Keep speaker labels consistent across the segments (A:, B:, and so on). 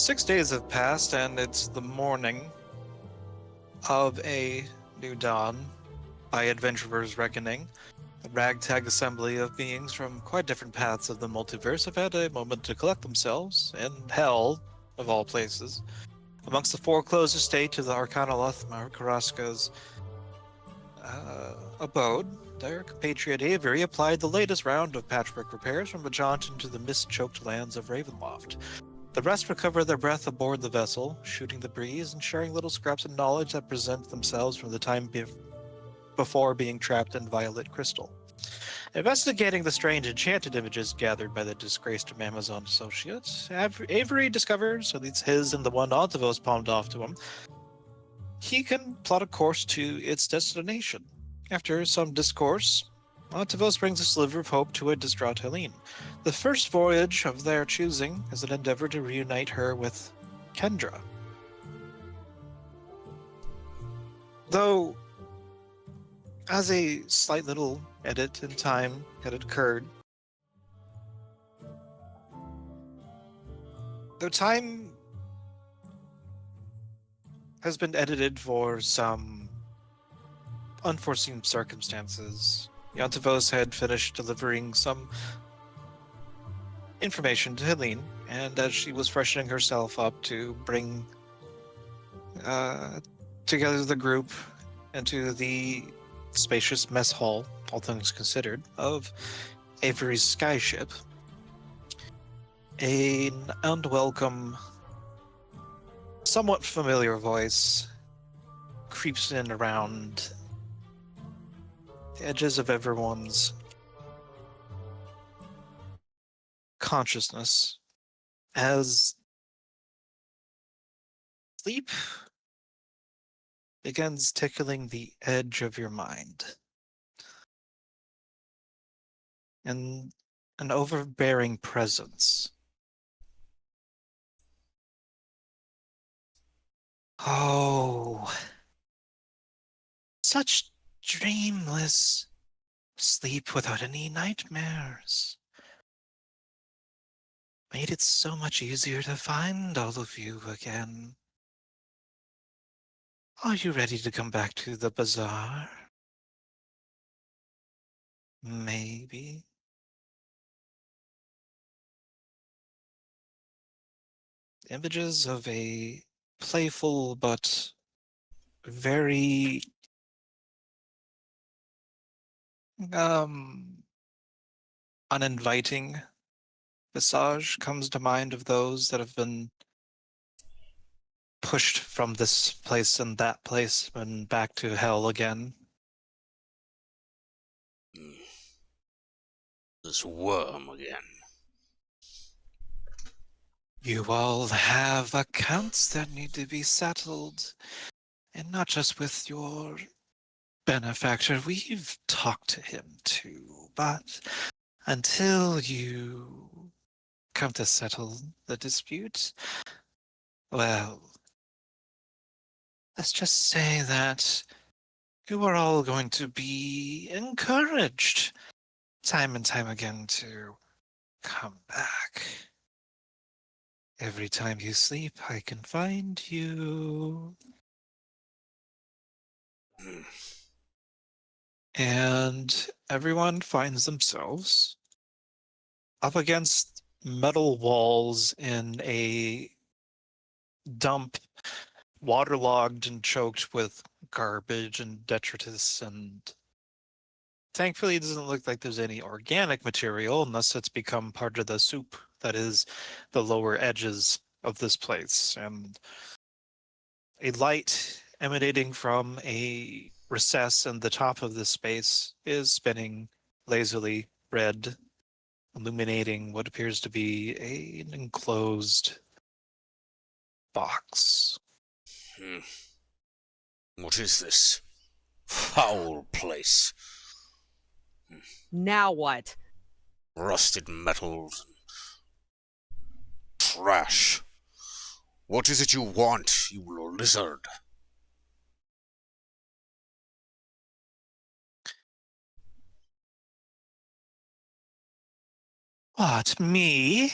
A: 6 days have passed, and it's the morning of a new dawn by adventurers' reckoning. A ragtag assembly of beings from quite different paths of the multiverse have had a moment to collect themselves in hell, of all places. Amongst the foreclosed estate of the arcanaloth Markaraska's abode, their compatriot Avery applied the latest round of patchwork repairs from the jaunt into the mist-choked lands of Ravenloft. The rest recover their breath aboard the vessel, shooting the breeze and sharing little scraps of knowledge that present themselves from the time before being trapped in violet crystal. Investigating the strange enchanted images gathered by the disgraced Mammazon associates, Avery discovers, at least his and the one Eontavos palmed off to him, he can plot a course to its destination. After some discourse, Eontavos brings a sliver of hope to a distraught Helene. The first voyage of their choosing is an endeavor to reunite her with Kendra. Though, as a slight little edit in time had occurred, the time has been edited for some unforeseen circumstances. Eontavos had finished delivering some information to Helene, and as she was freshening herself up to bring together the group into the spacious mess hall, all things considered, of Avery's skyship, an unwelcome, somewhat familiar voice creeps in around the edges of everyone's consciousness as sleep begins tickling the edge of your mind. And an overbearing presence. Oh, such dreamless sleep without any nightmares. Made it so much easier to find all of you again. Are you ready to come back to the bazaar? Maybe. Images of a playful but very uninviting visage comes to mind of those that have been pushed from this place and that place and back to hell again.
B: This worm again.
A: You all have accounts that need to be settled, and not just with your benefactor. We've talked to him too, but until you come to settle the dispute, well, let's just say that you are all going to be encouraged time and time again to come back. Every time you sleep, I can find you. And everyone finds themselves up against metal walls in a dump, waterlogged and choked with garbage and detritus, and thankfully it doesn't look like there's any organic material unless it's become part of the soup that is the lower edges of this place. And a light emanating from a recess in the top of this space is spinning lazily red, illuminating what appears to be an enclosed box.
B: What is this foul place?
C: Now what?
B: Rusted metals, trash. What is it you want, you lizard?
A: What, me?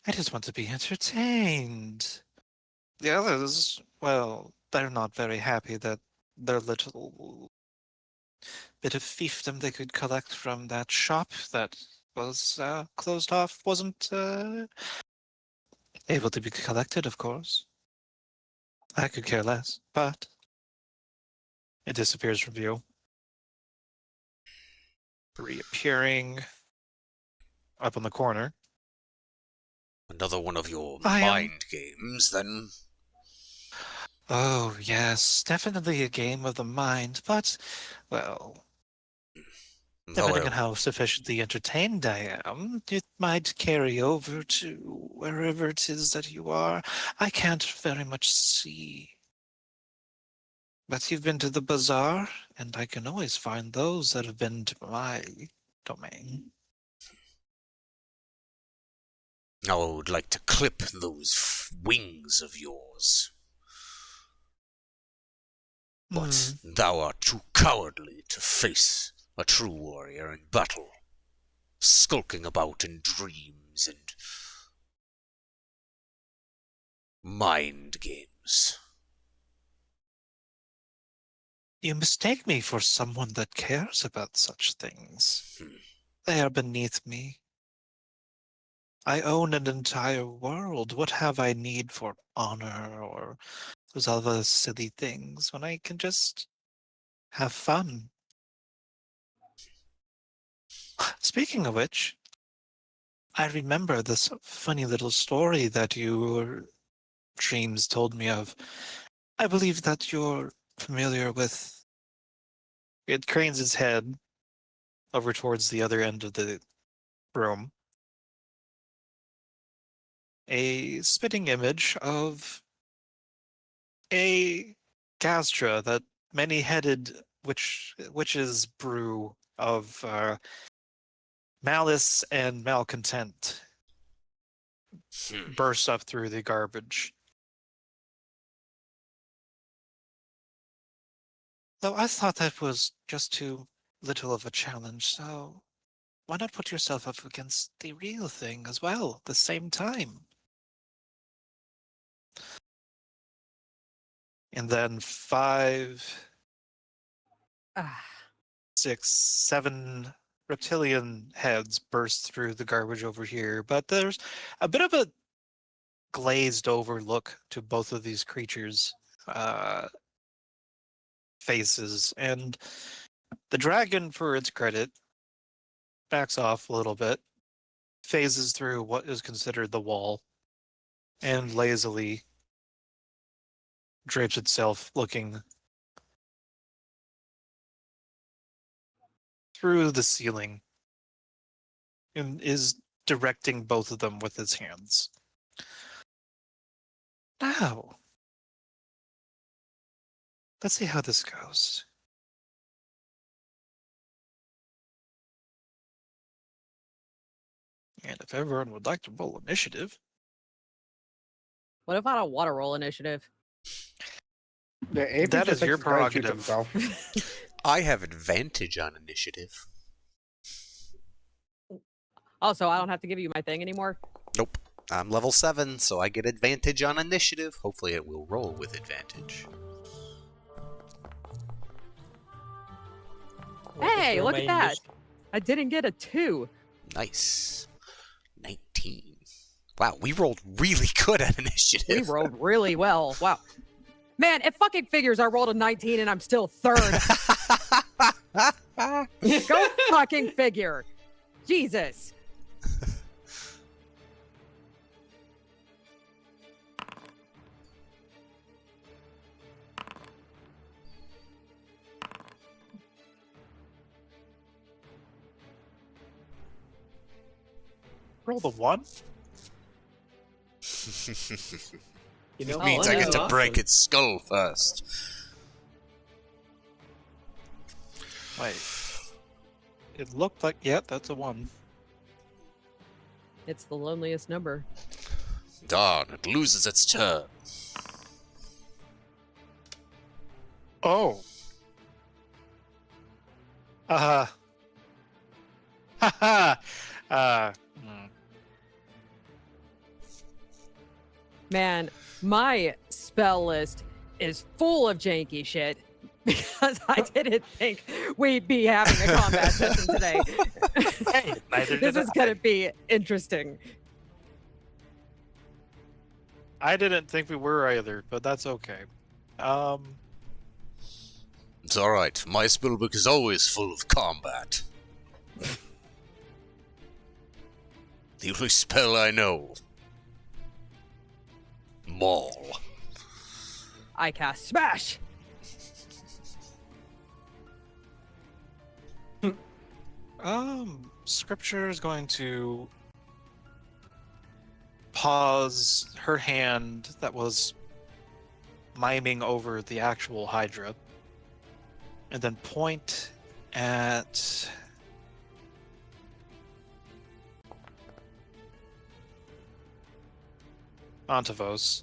A: I just want to be entertained. The others, well, they're not very happy that their little bit of fiefdom they could collect from that shop that was closed off wasn't able to be collected, of course. I could care less, but it disappears from view. Reappearing up in the corner.
B: Another one of your
A: I am.
B: mind games, then?
A: Oh, yes, definitely a game of the mind, but, well, depending on
B: However,
A: how sufficiently entertained I am, it might carry over to wherever it is that you are. I can't very much see. But you've been to the bazaar, and I can always find those that have been to my domain.
B: I would like to clip those wings of yours. But thou art too cowardly to face a true warrior in battle, skulking about in dreams and mind games.
A: You mistake me for someone that cares about such things. They are beneath me. I own an entire world. What have I need for honor or those other silly things when I can just have fun? Speaking of which, I remember this funny little story that your dreams told me of. I believe that you're familiar with. It cranes its head over towards the other end of the room. A spitting image of a gastra, that many-headed witch's brew of malice and malcontent, bursts up through the garbage. Though I thought that was just too little of a challenge, so why not put yourself up against the real thing as well at the same time? And then 5,
C: Ah,
A: 6, 7 reptilian heads burst through the garbage over here, but there's a bit of a glazed over look to both of these creatures' faces, and the dragon, for its credit, backs off a little bit, phases through what is considered the wall, and lazily drapes itself, looking through the ceiling, and is directing both of them with its hands. Now, let's see how this goes. And if everyone would like to roll initiative,
C: what if I don't want to roll initiative?
D: Yeah, Avery
A: that
D: just
A: is your
D: likes to try and shoot
A: prerogative.
D: himself.
B: I have advantage on initiative.
C: Oh, so I don't have to give you my thing anymore?
B: Nope. I'm level 7, so I get advantage on initiative. Hopefully it will roll with advantage.
C: Hey, look at that! I didn't get a 2.
B: Nice. 19. Wow, we rolled really good at
C: We
B: initiative.
C: rolled really well. Wow. Man, it fucking figures I rolled a 19 and I'm still third. Go fucking figure. Jesus.
A: Roll the 1.
E: You know,
B: Means
C: Oh,
B: I
C: no.
B: get to break its skull first.
A: Wait. It looked like, yeah, that's a 1.
C: It's the loneliest number.
B: Darn, it loses its turn.
A: Oh. Haha. Hmm.
C: Man, my spell list is full of janky shit because I didn't think we'd be having a combat session today.
A: Hey, neither
C: This
A: did
C: is
A: I.
C: gonna be interesting.
A: I didn't think we were either, but that's okay.
B: It's alright. My spellbook is always full of combat. The only spell I know. Maul.
C: I cast Smash.
A: Scripture is going to pause her hand that was miming over the actual Hydra, and then point at Eontavos.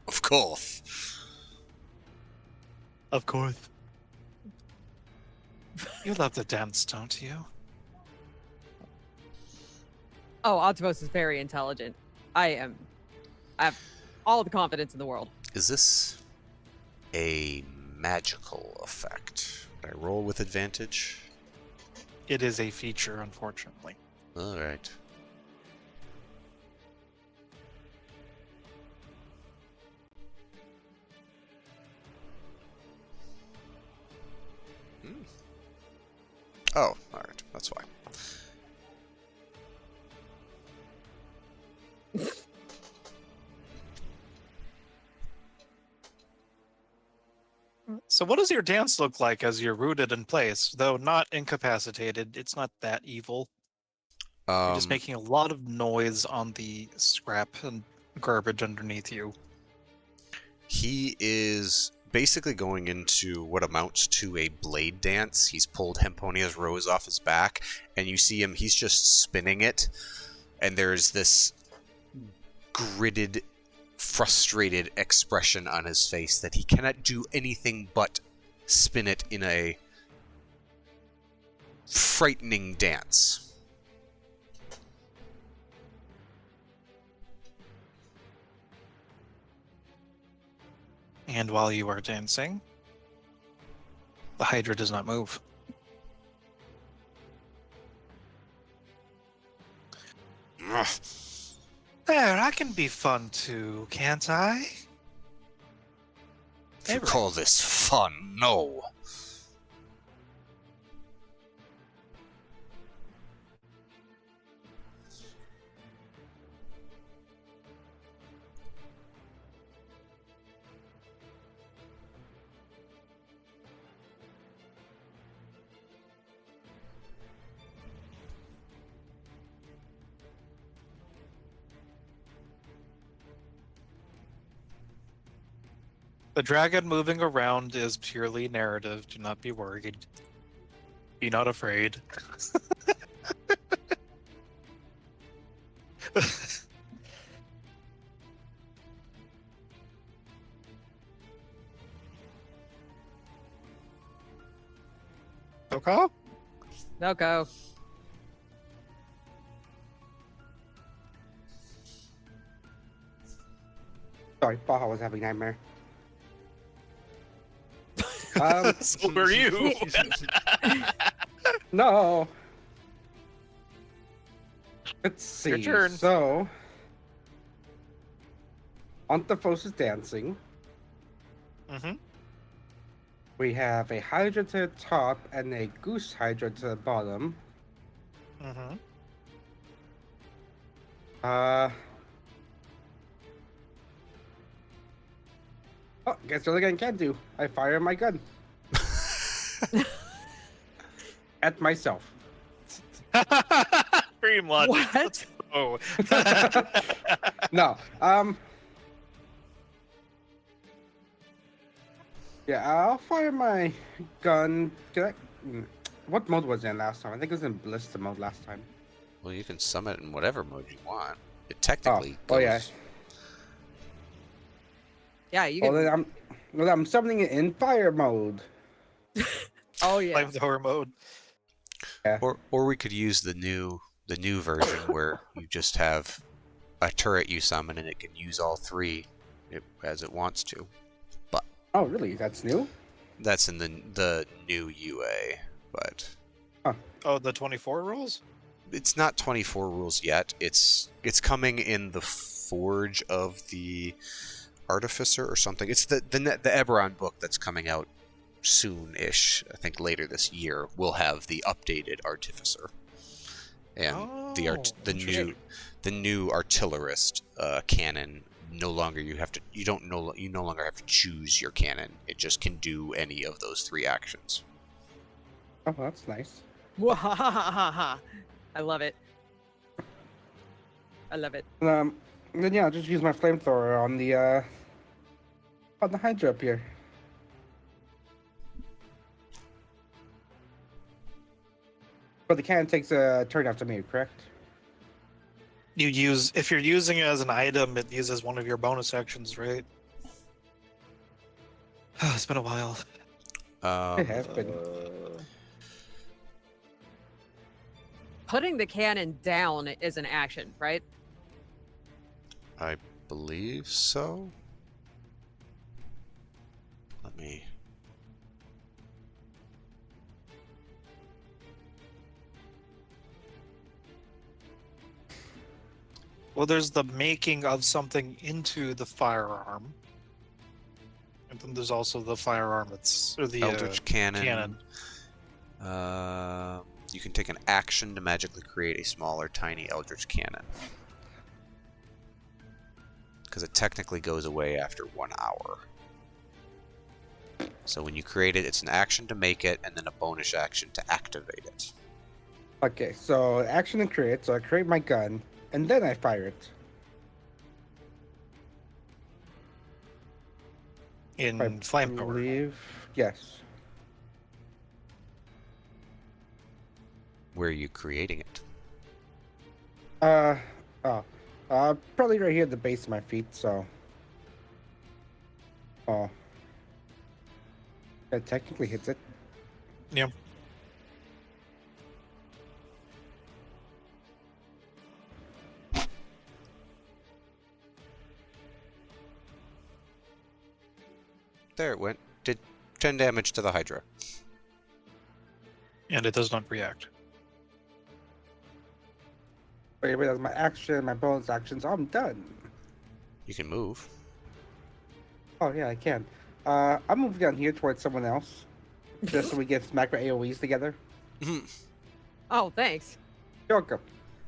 B: Of course.
A: Of course. You love the dance, don't you?
C: Oh, Eontavos is very intelligent. I have all the confidence in the world.
B: Is this a magical effect? Would I roll with advantage?
A: It is a feature, unfortunately.
B: Alright. Oh, alright. That's fine.
A: So what does your dance look like as you're rooted in place? Though not incapacitated, it's not that evil. You're just making a lot of noise on the scrap and garbage underneath you.
B: He is basically going into what amounts to a blade dance. He's pulled Hemponia's rose off his back, and you see him, he's just spinning it, and there's this gritted, frustrated expression on his face that he cannot do anything but spin it in a frightening dance.
A: And while you are dancing, the Hydra does not move. There, I can be fun too, can't I?
B: If you
A: Avery.
B: call this fun, no.
A: The dragon moving around is purely narrative. Do not be worried. Be not afraid. Okay.
C: No go.
D: Sorry, Baja was having a nightmare.
A: So were you.
D: No. Let's see.
A: Your turn.
D: So, Eontavos is dancing.
A: Mm-hmm.
D: We have a Hydra to the top and a Goose Hydra to the bottom.
A: Mm-hmm.
D: Oh, guess what I can do? I fire my gun at myself.
A: Dream logic.
C: What?
A: Oh.
D: No. Yeah, I'll fire my gun. What mode was it in last time? I think it was in Ballista mode last time.
B: Well, you can summon it in whatever mode you want. It technically
D: Oh, yeah.
B: goes-
C: Yeah, you can.
D: Well, I'm summoning it in fire mode.
C: Oh yeah.
A: Flamethrower mode.
B: Or we could use the new version where you just have a turret you summon, and it can use all three as it wants to. But
D: Oh, really? That's new?
B: that's in the new UA, but
A: Oh, the 24 rules?
B: it's not 24 rules yet. It's coming in the Forge of the Artificer or something. It's the Eberron book that's coming out soon-ish. I think later this year we'll have the updated Artificer and the new artillerist cannon. No longer you no longer have to choose your cannon. It just can do any of those three actions.
D: Oh, that's nice.
C: Wahahaha. I love it. I love it.
D: Then yeah, I'll just use my flamethrower on the Hydra up here. But the cannon takes a turn after me, correct?
A: If you're using it as an item, it uses one of your bonus actions, right? It's been a while.
D: It has been.
C: Putting the cannon down is an action, right?
B: I believe so. Let me.
A: Well, there's the making of something into the firearm. And then there's also the firearm, the
B: Eldritch Cannon.
A: cannon.
B: You can take an action to magically create a smaller, tiny Eldritch Cannon. Because it technically goes away after 1 hour. So when you create it, it's an action to make it, and then a bonus action to activate it.
D: Okay, so action to create. So I create my gun, and then I fire it.
A: In
D: I
A: flamethrower.
D: believe, yes.
B: Where are you creating it?
D: Probably right here at the base of my feet, so. Oh. That technically hits it.
A: Yeah.
B: There it went. Did 10 damage to the Hydra.
A: And it does not react.
D: Wait, that's my action, my bonus actions. I'm done.
B: You can move.
D: Oh yeah, I can. I'm moving down here towards someone else, just so we get smacked by AOE's together.
C: Oh, thanks.
D: You're welcome.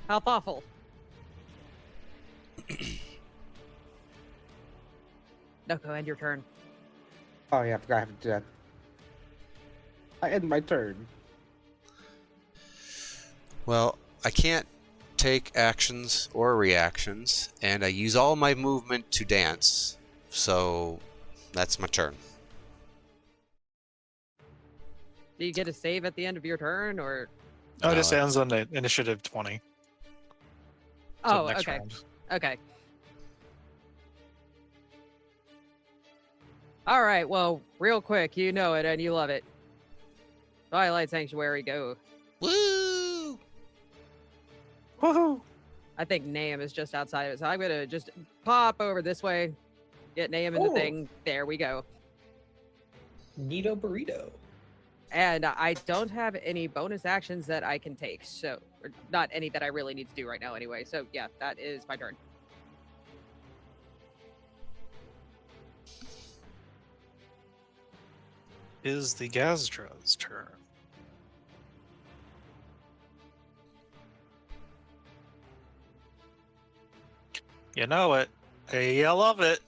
C: How thoughtful. No, go end your turn.
D: Oh yeah, I forgot I have to do that. I end my turn.
B: Well, I can't take actions or reactions, and I use all my movement to dance, so that's my turn.
C: Do you get a save at the end of your turn, or?
A: Oh, it just ends on the initiative 20.
C: Oh,
A: next
C: okay.
A: round.
C: Okay. All right. Well, real quick, you know it and you love it. Twilight Sanctuary, go.
B: Woo!
A: Woohoo!
C: I think Nahum is just outside of it, so I'm gonna just pop over this way, get Nahum in the
E: Oh.
C: thing. There we go.
E: Neato burrito.
C: And I don't have any bonus actions that I can take, so or not any that I really need to do right now anyway. So yeah, that is my turn.
A: Is the Gazdra's turn. You know it. You love it.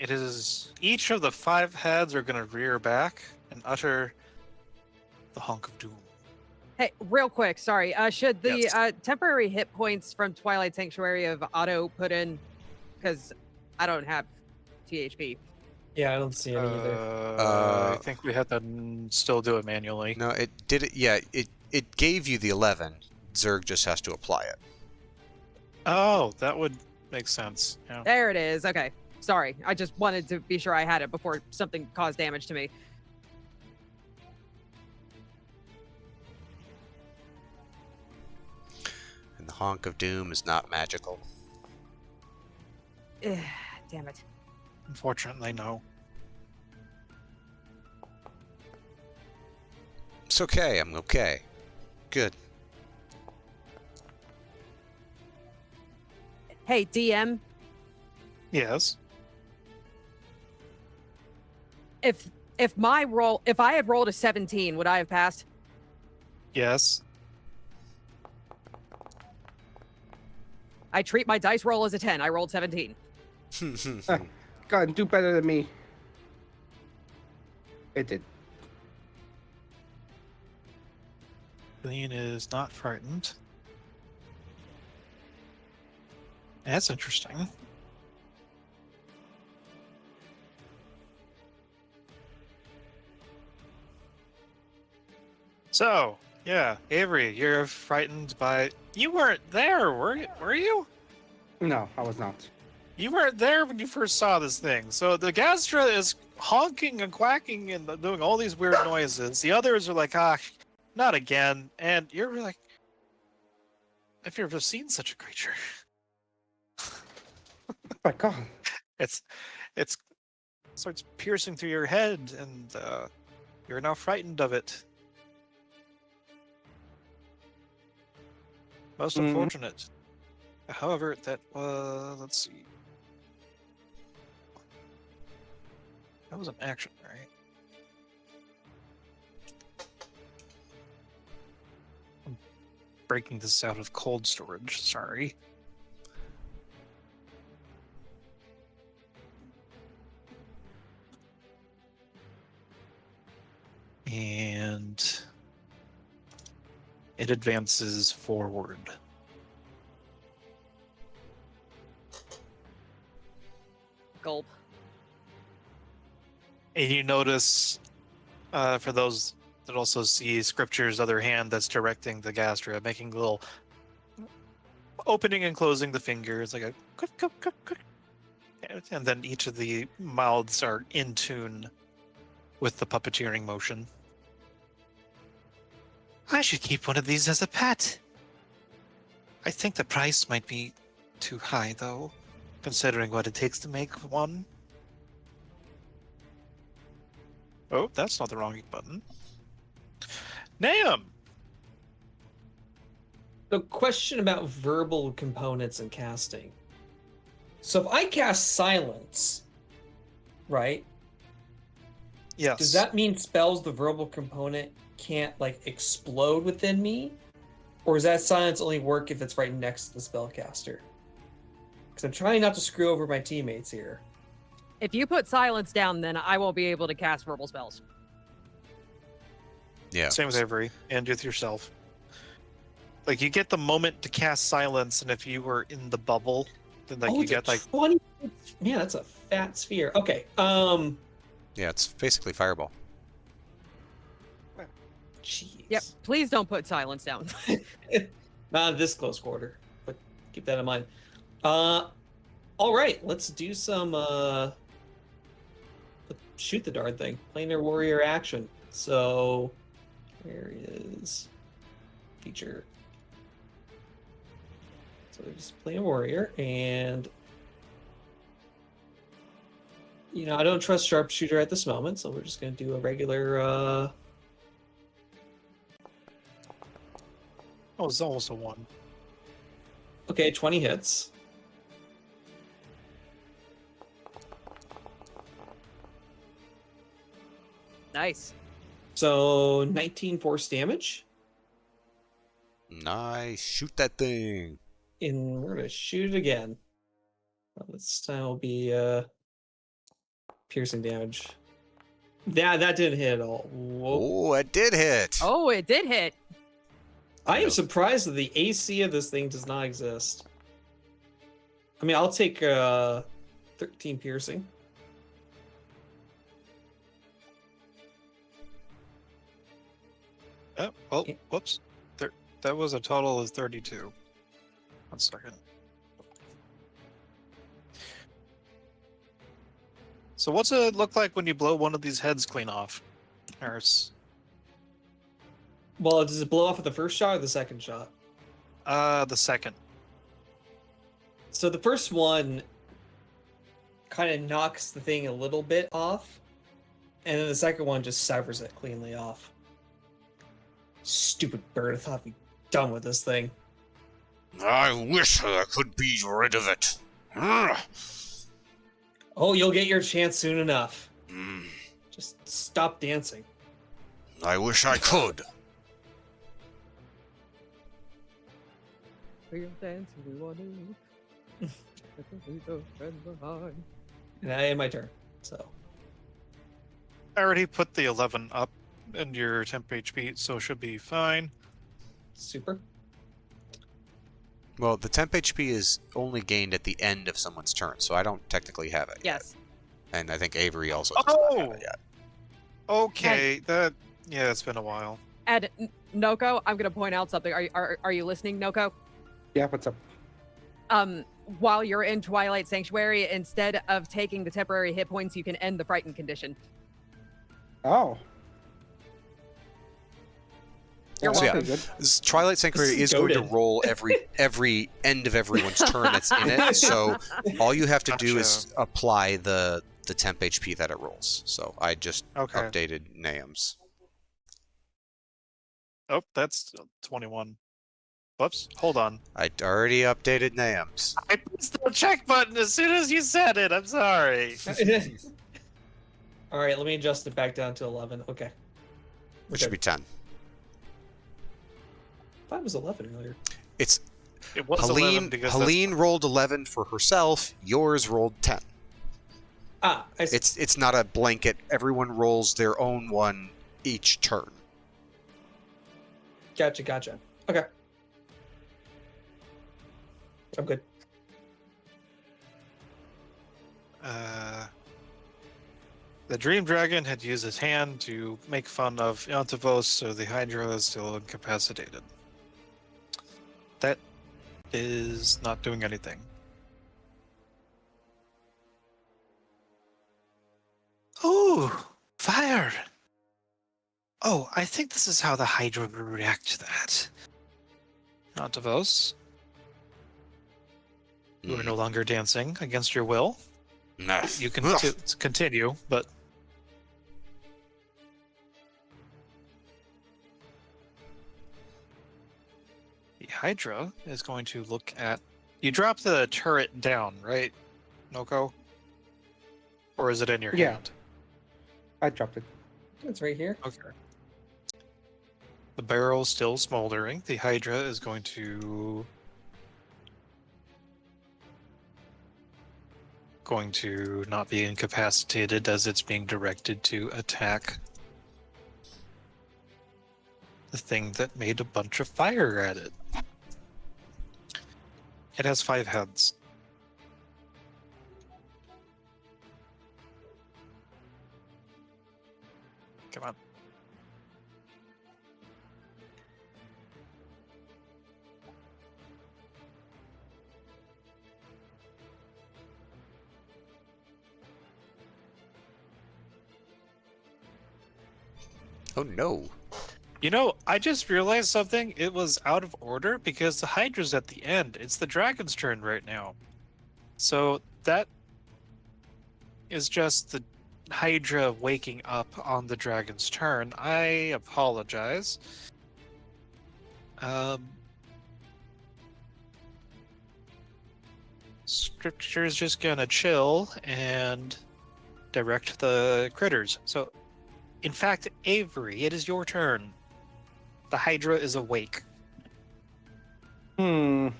A: It is each of the 5 heads are going to rear back and utter the honk of doom.
C: Hey, real quick, sorry. Should the
A: Yes.
C: Temporary hit points from Twilight Sanctuary of auto put in? Because I don't have THP.
E: Yeah, I don't see any either.
A: I think we had to still do it manually.
B: No, it did it. Yeah, it gave you the 11. Zerg just has to apply it.
A: Oh, that would make sense. Yeah.
C: There it is. Okay. Sorry. I just wanted to be sure I had it before something caused damage to me.
B: Honk of Doom is not magical.
C: Damn it.
A: Unfortunately, no.
B: It's okay, I'm okay. Good.
C: Hey, DM,
A: Yes.
C: if I had rolled a 17, would I have passed?
A: Yes.
C: I treat my dice roll as a 10. I rolled 17.
D: Go ahead and do better than me. It did.
A: Helene is not frightened. That's interesting. So, yeah, Avery, you're frightened by... You weren't there, were you?
D: No, I was not.
A: You weren't there when you first saw this thing. So the Gastra is honking and quacking and doing all these weird noises. The others are like, not again. And you're like, I've never seen such a creature.
D: Oh my god.
A: It's starts piercing through your head, and you're now frightened of it. Most
D: Mhm.
A: unfortunate. However, that was, let's see. That was an action, right? I'm breaking this out of cold storage, sorry. And it advances forward.
C: Gulp.
A: And you notice, for those that also see Scripture's other hand that's directing the Gastra, making a little opening and closing the fingers, like a click, click, click, click. And then each of the mouths are in tune with the puppeteering motion. I should keep one of these as a pet. I think the price might be too high, though, considering what it takes to make one. Oh, that's not the wrong button. Nam!
E: The question about verbal components and casting. So if I cast silence, right?
A: Yes.
E: Does that mean spells the verbal component can't like explode within me? Or does that silence only work if it's right next to the spellcaster? Because I'm trying not to screw over my teammates here.
C: If you put silence down, then I won't be able to cast verbal spells.
B: Yeah.
A: Same with Avery, and with yourself. Like, you get the moment to cast silence, and if you were in the bubble, then like you
E: it's a
A: get like
E: 20. Man, that's a fat sphere. Okay.
B: Yeah, it's basically fireball.
E: Jeez.
C: Yep. Please don't put silence down.
E: Not this close quarter, but keep that in mind. All right, let's do some shoot the darn thing. Planar warrior action. So where is feature? So just play a warrior, and you know I don't trust sharpshooter at this moment, so we're just gonna do a regular.
A: oh, it's almost a 1.
E: Okay, 20 hits.
C: Nice.
E: So 19 force damage.
B: Nice. Shoot that thing.
E: And we're gonna shoot it again. Well, this time will be piercing damage. That didn't hit at all. Whoa.
B: Oh, it did hit.
C: Oh, it did hit.
E: I am surprised that the AC of this thing does not exist. I mean, I'll take 13 piercing.
A: Oh, well, whoops. That was a total of 32. 1 second. So what's it look like when you blow one of these heads clean off, Nurse?
E: Well, does it blow off at the first shot or the second shot?
A: The second.
E: So the first one kind of knocks the thing a little bit off, and then the second one just severs it cleanly off. Stupid bird, I thought I'd be done with this thing.
B: I wish I could be rid of it.
E: Oh, you'll get your chance soon enough.
B: Mm,
E: Just stop dancing.
B: I wish I could.
C: We're dancing, we want to. Leave a friend behind.
E: And I end my turn. So
A: I already put the 11 up in your temp HP, so it should be fine.
E: super.
B: Well, the temp HP is only gained at the end of someone's turn, so I don't technically have it
C: Yes.
B: yet. And I think Avery also does not have it yet.
A: Okay, yeah, it's been a while.
C: And Noko, I'm gonna point out something. Are you listening, Noko?
D: Yeah, what's up?
C: While you're in Twilight Sanctuary, instead of taking the temporary hit points, you can end the frightened condition.
D: Oh.
C: You're
B: So, yeah,
C: welcome.
D: Good.
B: this Twilight Sanctuary
E: This is
B: is going to
E: goated.
B: roll every end of everyone's turn that's in it. So all you have to do is apply the temp HP that it rolls. So I just
A: Okay.
B: updated Naam's.
A: Oh, that's 21. Whoops, hold on.
B: I already updated Naam's.
A: I pressed the check button as soon as you said it. I'm sorry.
E: All right, let me adjust it back down to 11. Okay.
B: It should be 10.
E: I thought it was 11 earlier.
B: It's
A: It was 11 because
B: Helene rolled 11 for herself. Yours rolled 10.
E: Ah, I see.
B: It's not a blanket. Everyone rolls their own one each turn.
E: Gotcha. Okay. I'm good.
A: The Dream Dragon had used his hand to make fun of Eontavos, so the Hydra is still incapacitated. That is not doing anything. Ooh, fire! Oh, I think this is how the Hydra would react to that. Eontavos, you are no longer dancing against your will. You can continue, but the Hydra is going to look at. You drop the turret down, right, Noko? Or is it in your
D: Yeah.
A: hand?
D: I dropped it.
E: It's right here.
A: Okay. The barrel's still smoldering. The Hydra is going to not be incapacitated as it's being directed to attack the thing that made a bunch of fire at it. It has 5 heads. Come on.
B: Oh no.
A: You know, I just realized something. It was out of order because the Hydra's at the end. It's the dragon's turn right now. So that is just the Hydra waking up on the dragon's turn. I apologize. Scripture is just gonna chill and direct the critters. So, in fact, Avery, it is your turn. The Hydra is awake.
D: Wait,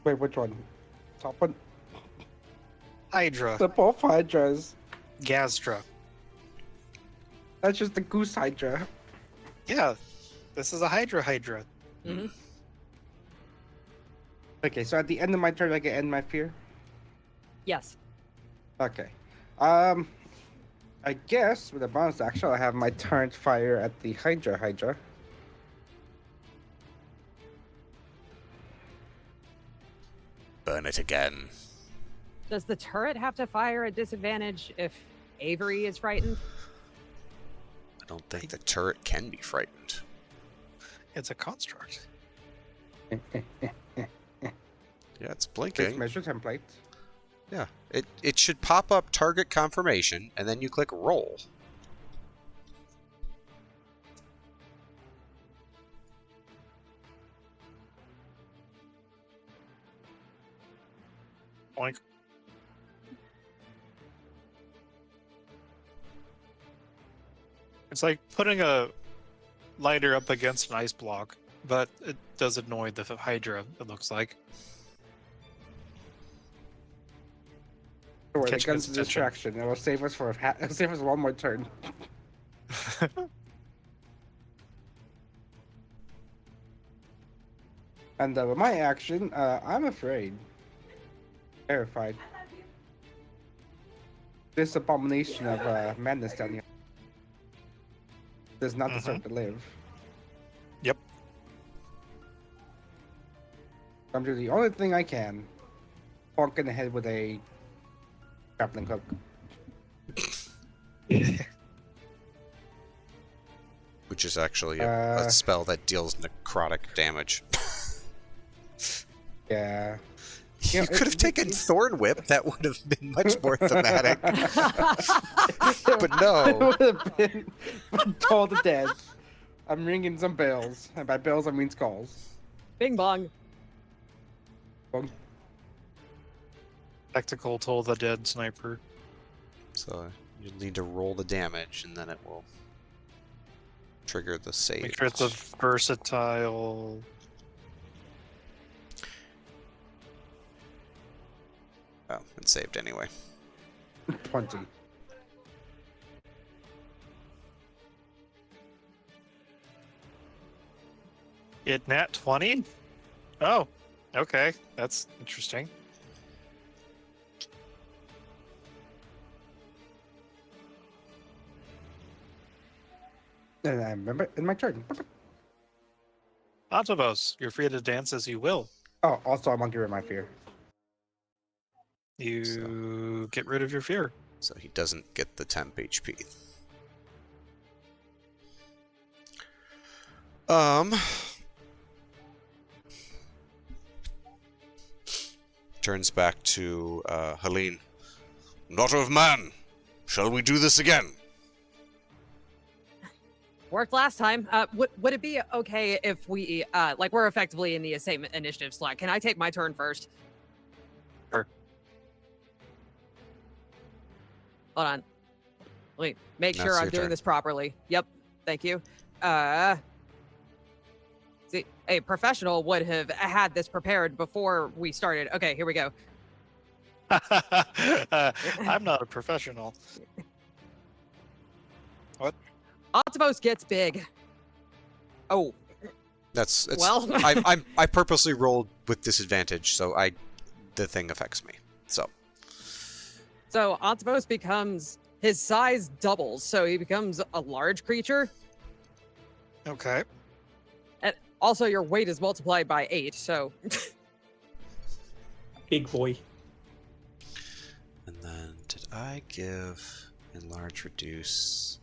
D: which one? Top one?
A: Hydra.
D: The both hydras.
A: Gazdra.
D: That's just the goose hydra.
A: Yeah, this is a Hydra.
C: Mhm.
D: Okay, so at the end of my turn, I can end my fear.
C: Yes.
D: Okay. I guess with a bonus action, I have my turret fire at the Hydra.
B: Burn it again.
C: Does the turret have to fire at disadvantage if Avery is frightened?
B: I don't think the turret can be frightened.
A: It's a construct.
B: Yeah, it's
D: Please
B: blinking.
D: measure template.
B: Yeah, it should pop up target confirmation, and then you click roll.
A: Boink. It's like putting a lighter up against an ice block, but it does annoy the Hydra, it looks like.
D: Don't worry, the
A: Catching
D: gun's
A: its
D: a
A: attention.
D: distraction. It will save us for it'll save us one more turn. And with my action, I'm afraid. Terrified. This abomination of madness down here does not deserve to live.
A: Yep.
D: I'm doing the only thing I can. Bonk in the head with a grappling hook.
B: Which is actually a spell that deals necrotic damage.
D: Yeah.
B: You could have taken Thorn Whip. That would have been much more thematic. But no.
D: It would have been Toll the Dead. I'm ringing some bells. And by bells, I mean skulls.
C: Bing bong.
D: Bonk.
A: Tactical Toll the Dead sniper.
B: So you'll need to roll the damage, and then it will trigger the save.
A: Make sure it's a versatile.
B: Oh, it's saved anyway.
D: 20.
A: It nat 20? Oh, okay. That's interesting.
D: And I remember in my turn.
A: Eontavos, you're free to dance as you will.
D: Oh, also I want to get rid of my fear.
A: You get rid of your fear.
B: So he doesn't get the temp HP. Turns back to Helene. Daughter of man, shall we do this again?
C: Worked last time. Would it be okay if we, like, we're effectively in the same initiative slot? Can I take my turn first?
A: Sure.
C: Hold on. Wait, make
B: That's
C: sure I'm
B: your
C: doing
B: turn.
C: this properly. Yep. Thank you. See, a professional would have had this prepared before we started. Okay, here we go.
A: I'm not a professional. What?
C: Eontavos gets big. Oh,
B: It's
C: well.
B: I purposely rolled with disadvantage, so the thing affects me. So
C: So Eontavos becomes, his size doubles, so he becomes a large creature.
A: Okay.
C: And also your weight is multiplied by 8, so
E: Big boy.
B: and then did I give enlarge reduce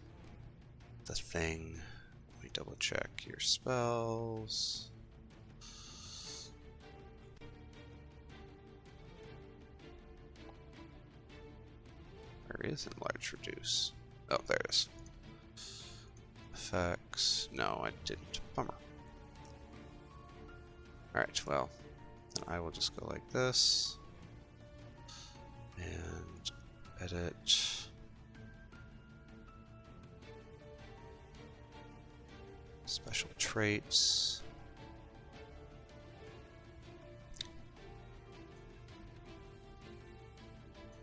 B: the thing? Let me double check your spells. Where is enlarge reduce? Oh, there it is. Effects. No, I didn't. Bummer. Alright, well, then I will just go like this. And edit. Special traits.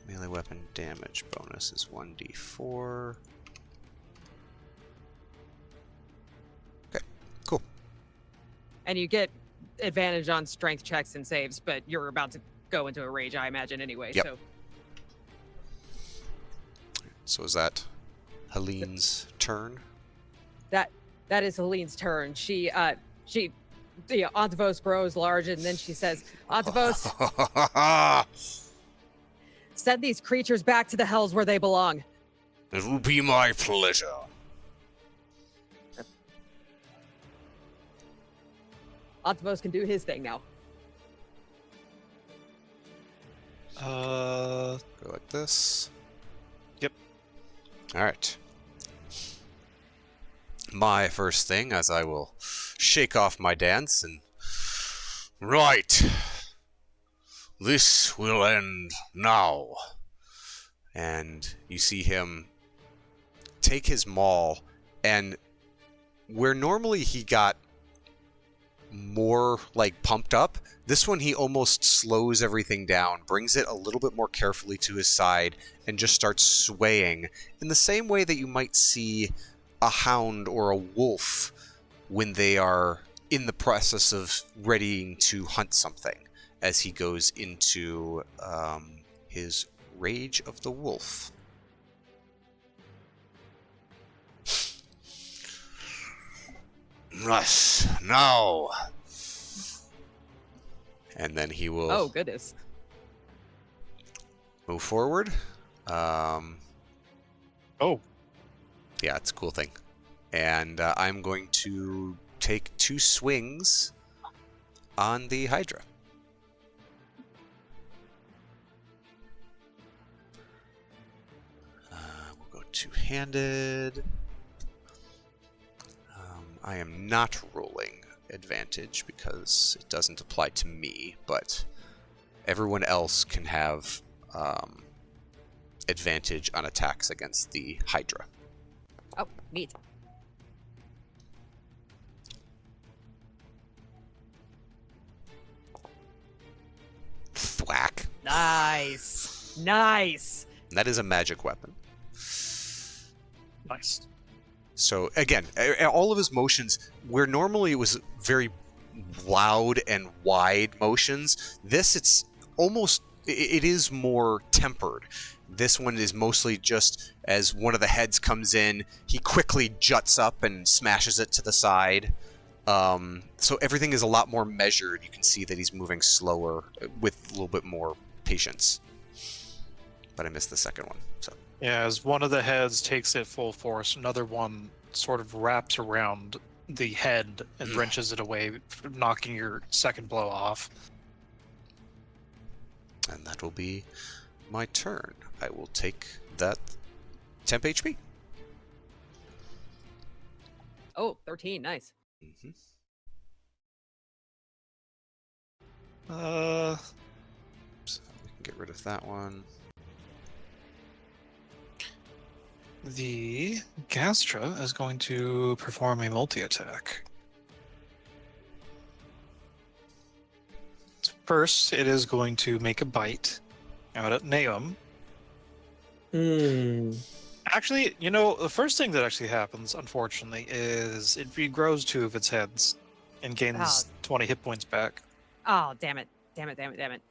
B: Melee weapon damage bonus is 1d4. Okay, cool.
C: and you get advantage on strength checks and saves, but you're about to go into a rage, I imagine, anyway.
B: Yep.
C: So
B: So is that Helene's turn?
C: that is Helene's turn. The Eontavos grows large, and then she says, "Eontavos, send these creatures back to the hells where they belong."
B: It will be my pleasure.
C: Eontavos can do his thing now.
B: Go like this.
A: Yep.
B: All right. My first thing, as I will shake off my dance and... Right. This will end now. And you see him take his maul, and where normally he got more like pumped up, this one he almost slows everything down, brings it a little bit more carefully to his side, and just starts swaying in the same way that you might see a hound or a wolf when they are in the process of readying to hunt something, as he goes into his Rage of the Wolf. Yes, now. And then he will
C: Oh, goodness.
B: move forward.
A: Oh,
B: Yeah, it's a cool thing. And I'm going to take 2 swings on the Hydra. We'll go 2-handed. I am not rolling advantage because it doesn't apply to me, but everyone else can have advantage on attacks against the Hydra.
C: Oh, neat.
B: Thwack.
C: Nice. Nice.
B: That is a magic weapon.
A: nice.
B: So again, all of his motions, where normally it was very loud and wide motions, this it is more tempered. This one is mostly just as one of the heads comes in, he quickly juts up and smashes it to the side. So everything is a lot more measured. You can see that he's moving slower with a little bit more patience. But I missed the second one. So
A: Yeah, as one of the heads takes it full force, another one sort of wraps around the head and wrenches it away, knocking your second blow off.
B: and that will be my turn. I will take that temp HP.
C: Oh, 13. Nice.
B: Mm-hmm. So we can get rid of that one.
A: The Gastra is going to perform a multi-attack. First, it is going to make a bite out at Naum. Actually, you know, the first thing that actually happens, unfortunately, is it regrows 2 of its heads and gains 20 hit points back.
C: Oh, damn it. Damn it, damn it, damn it.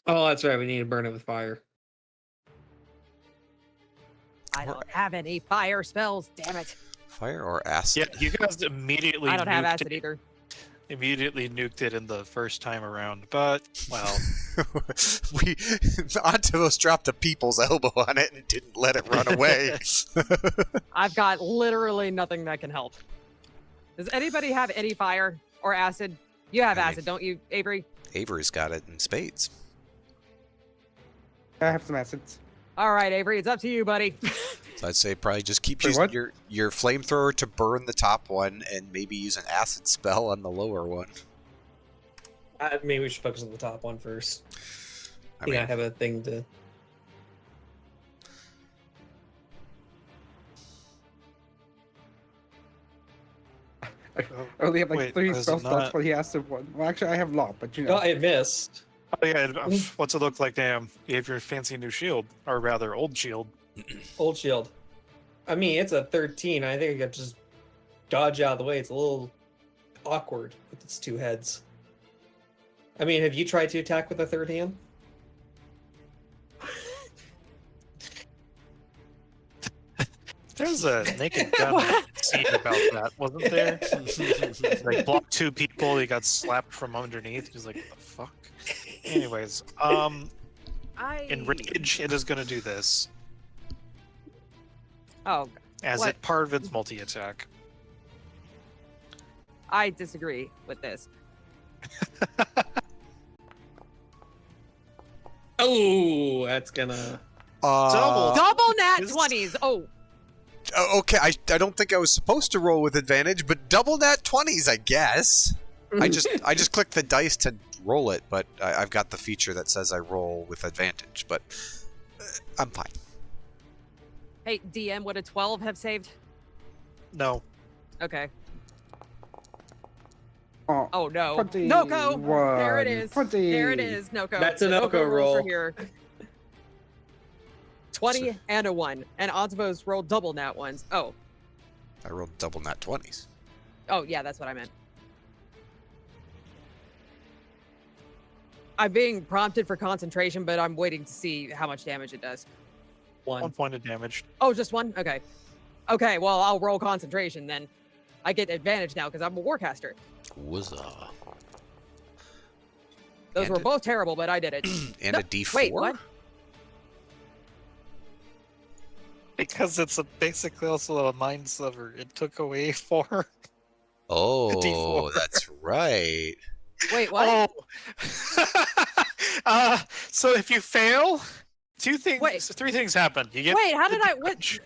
E: Oh, that's right. We need to burn it with fire.
C: I don't have any fire spells, damn it.
B: Fire or acid?
A: Yeah, you guys immediately
C: I don't have
A: nuked
C: acid
A: it,
C: either.
A: immediately nuked it in the first time around, but, well,
B: Eontavos dropped a people's elbow on it and didn't let it run away.
C: I've got literally nothing that can help. Does anybody have any fire or acid? You have
B: I mean-
C: acid, don't you, Avery?
B: Avery's got it in spades.
D: I have some acids.
C: All right, Avery, it's up to you, buddy.
B: So I'd say probably just keep
D: Wait,
B: using
D: what?
B: your flamethrower to burn the top one, and maybe use an acid spell on the lower one.
E: Maybe we should focus on the top one first.
B: I
E: I
B: mean,
E: have a thing to.
D: I only have like
A: Wait,
D: 3
A: is it
D: spell slots
A: not-
D: for the acid one. Well, actually, I have a lot, but you know.
E: Oh, it missed.
A: oh yeah, what's it look like, damn? You have your fancy new shield, or rather, old shield.
E: Old shield. I mean, it's a 13. I think I could just dodge out of the way. It's a little awkward with its 2 heads. I mean, have you tried to attack with a third hand?
A: There's a naked gun scene about that, wasn't there? Like, blocked 2 people, he got slapped from underneath. He's like, what the fuck? Anyways, in Rage, it is going to do this.
C: Oh,
A: as
C: What?
A: it part of its multi-attack.
C: I disagree with this.
E: Oh, that's gonna.
C: Double nat
A: This-
C: 20s. Oh,
B: Okay, I don't think I was supposed to roll with advantage, but double nat 20s, I guess. I just clicked the dice to roll it, but I've got the feature that says I roll with advantage, but I'm fine.
C: hey, DM, would a 12 have saved?
A: No.
C: Okay.
D: Oh,
C: Oh, no.
D: 21,
C: Noko! There it is.
D: 20.
C: There it is, Noko.
E: That's a
C: The
E: Noko
C: rules
E: roll.
C: are here. 20 and a 1. And Eontavos rolled double nat ones. Oh.
B: I rolled double nat 20s.
C: Oh, yeah, that's what I meant. I'm being prompted for concentration, but I'm waiting to see how much damage it does.
A: 1 point of damage.
C: Oh, just one? Okay. Okay, well, I'll roll concentration then. I get advantage now because I'm a warcaster.
B: Wuzza.
C: Those
B: And
C: were both terrible, but I did it.
B: And
C: No,
B: a d4?
C: wait, what?
A: Because it's basically also a mind sliver. It took away 4.
B: Oh,
A: D4.
B: that's right.
C: Wait, what?
A: Oh. So if you fail, 3 things happen. You get
C: Wait, how did I... What?
A: damage,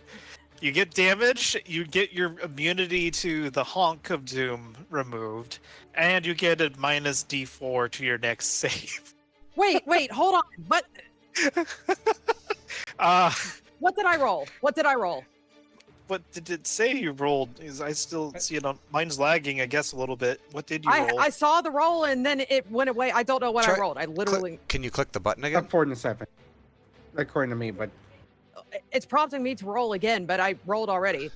A: you get damage, you get your immunity to the honk of doom removed, and you get a minus d4 to your next save.
C: Wait, hold on. What? What did I roll? What did I roll?
A: What did it say you rolled? Is I still see it on mine's lagging, I guess, a little bit. What did you roll?
C: I saw the roll and then it went away. I don't know what I
B: Try-
C: rolled. I literally...
B: Can you click the button again?
D: 4 and 7. According to me, but
C: It's prompting me to roll again, but I rolled already.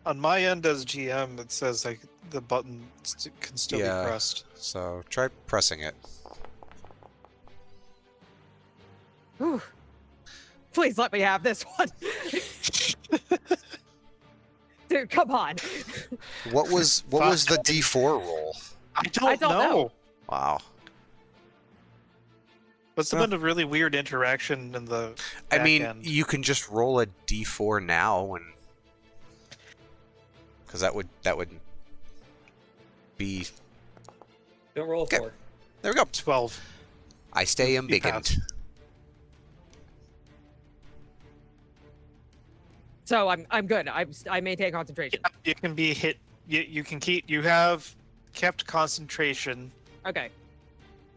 A: On my end as GM, it says like the button can still
B: Yeah.
A: be pressed.
B: So try pressing it.
C: Whew. Please let me have this one. Dude, come on.
B: What was the d4 roll?
A: I don't
C: don't know.
B: Wow.
A: Must have been a really weird interaction in the
B: I
A: back
B: mean,
A: end.
B: you can just roll a d4 now, and because that would be.
E: Don't roll a
B: Okay.
E: 4.
B: There we go.
A: 12.
B: I stay
A: You
B: embiggened.
A: pass.
C: So I'm good. I maintain concentration.
A: You can be hit. You can keep. You have kept concentration.
C: Okay.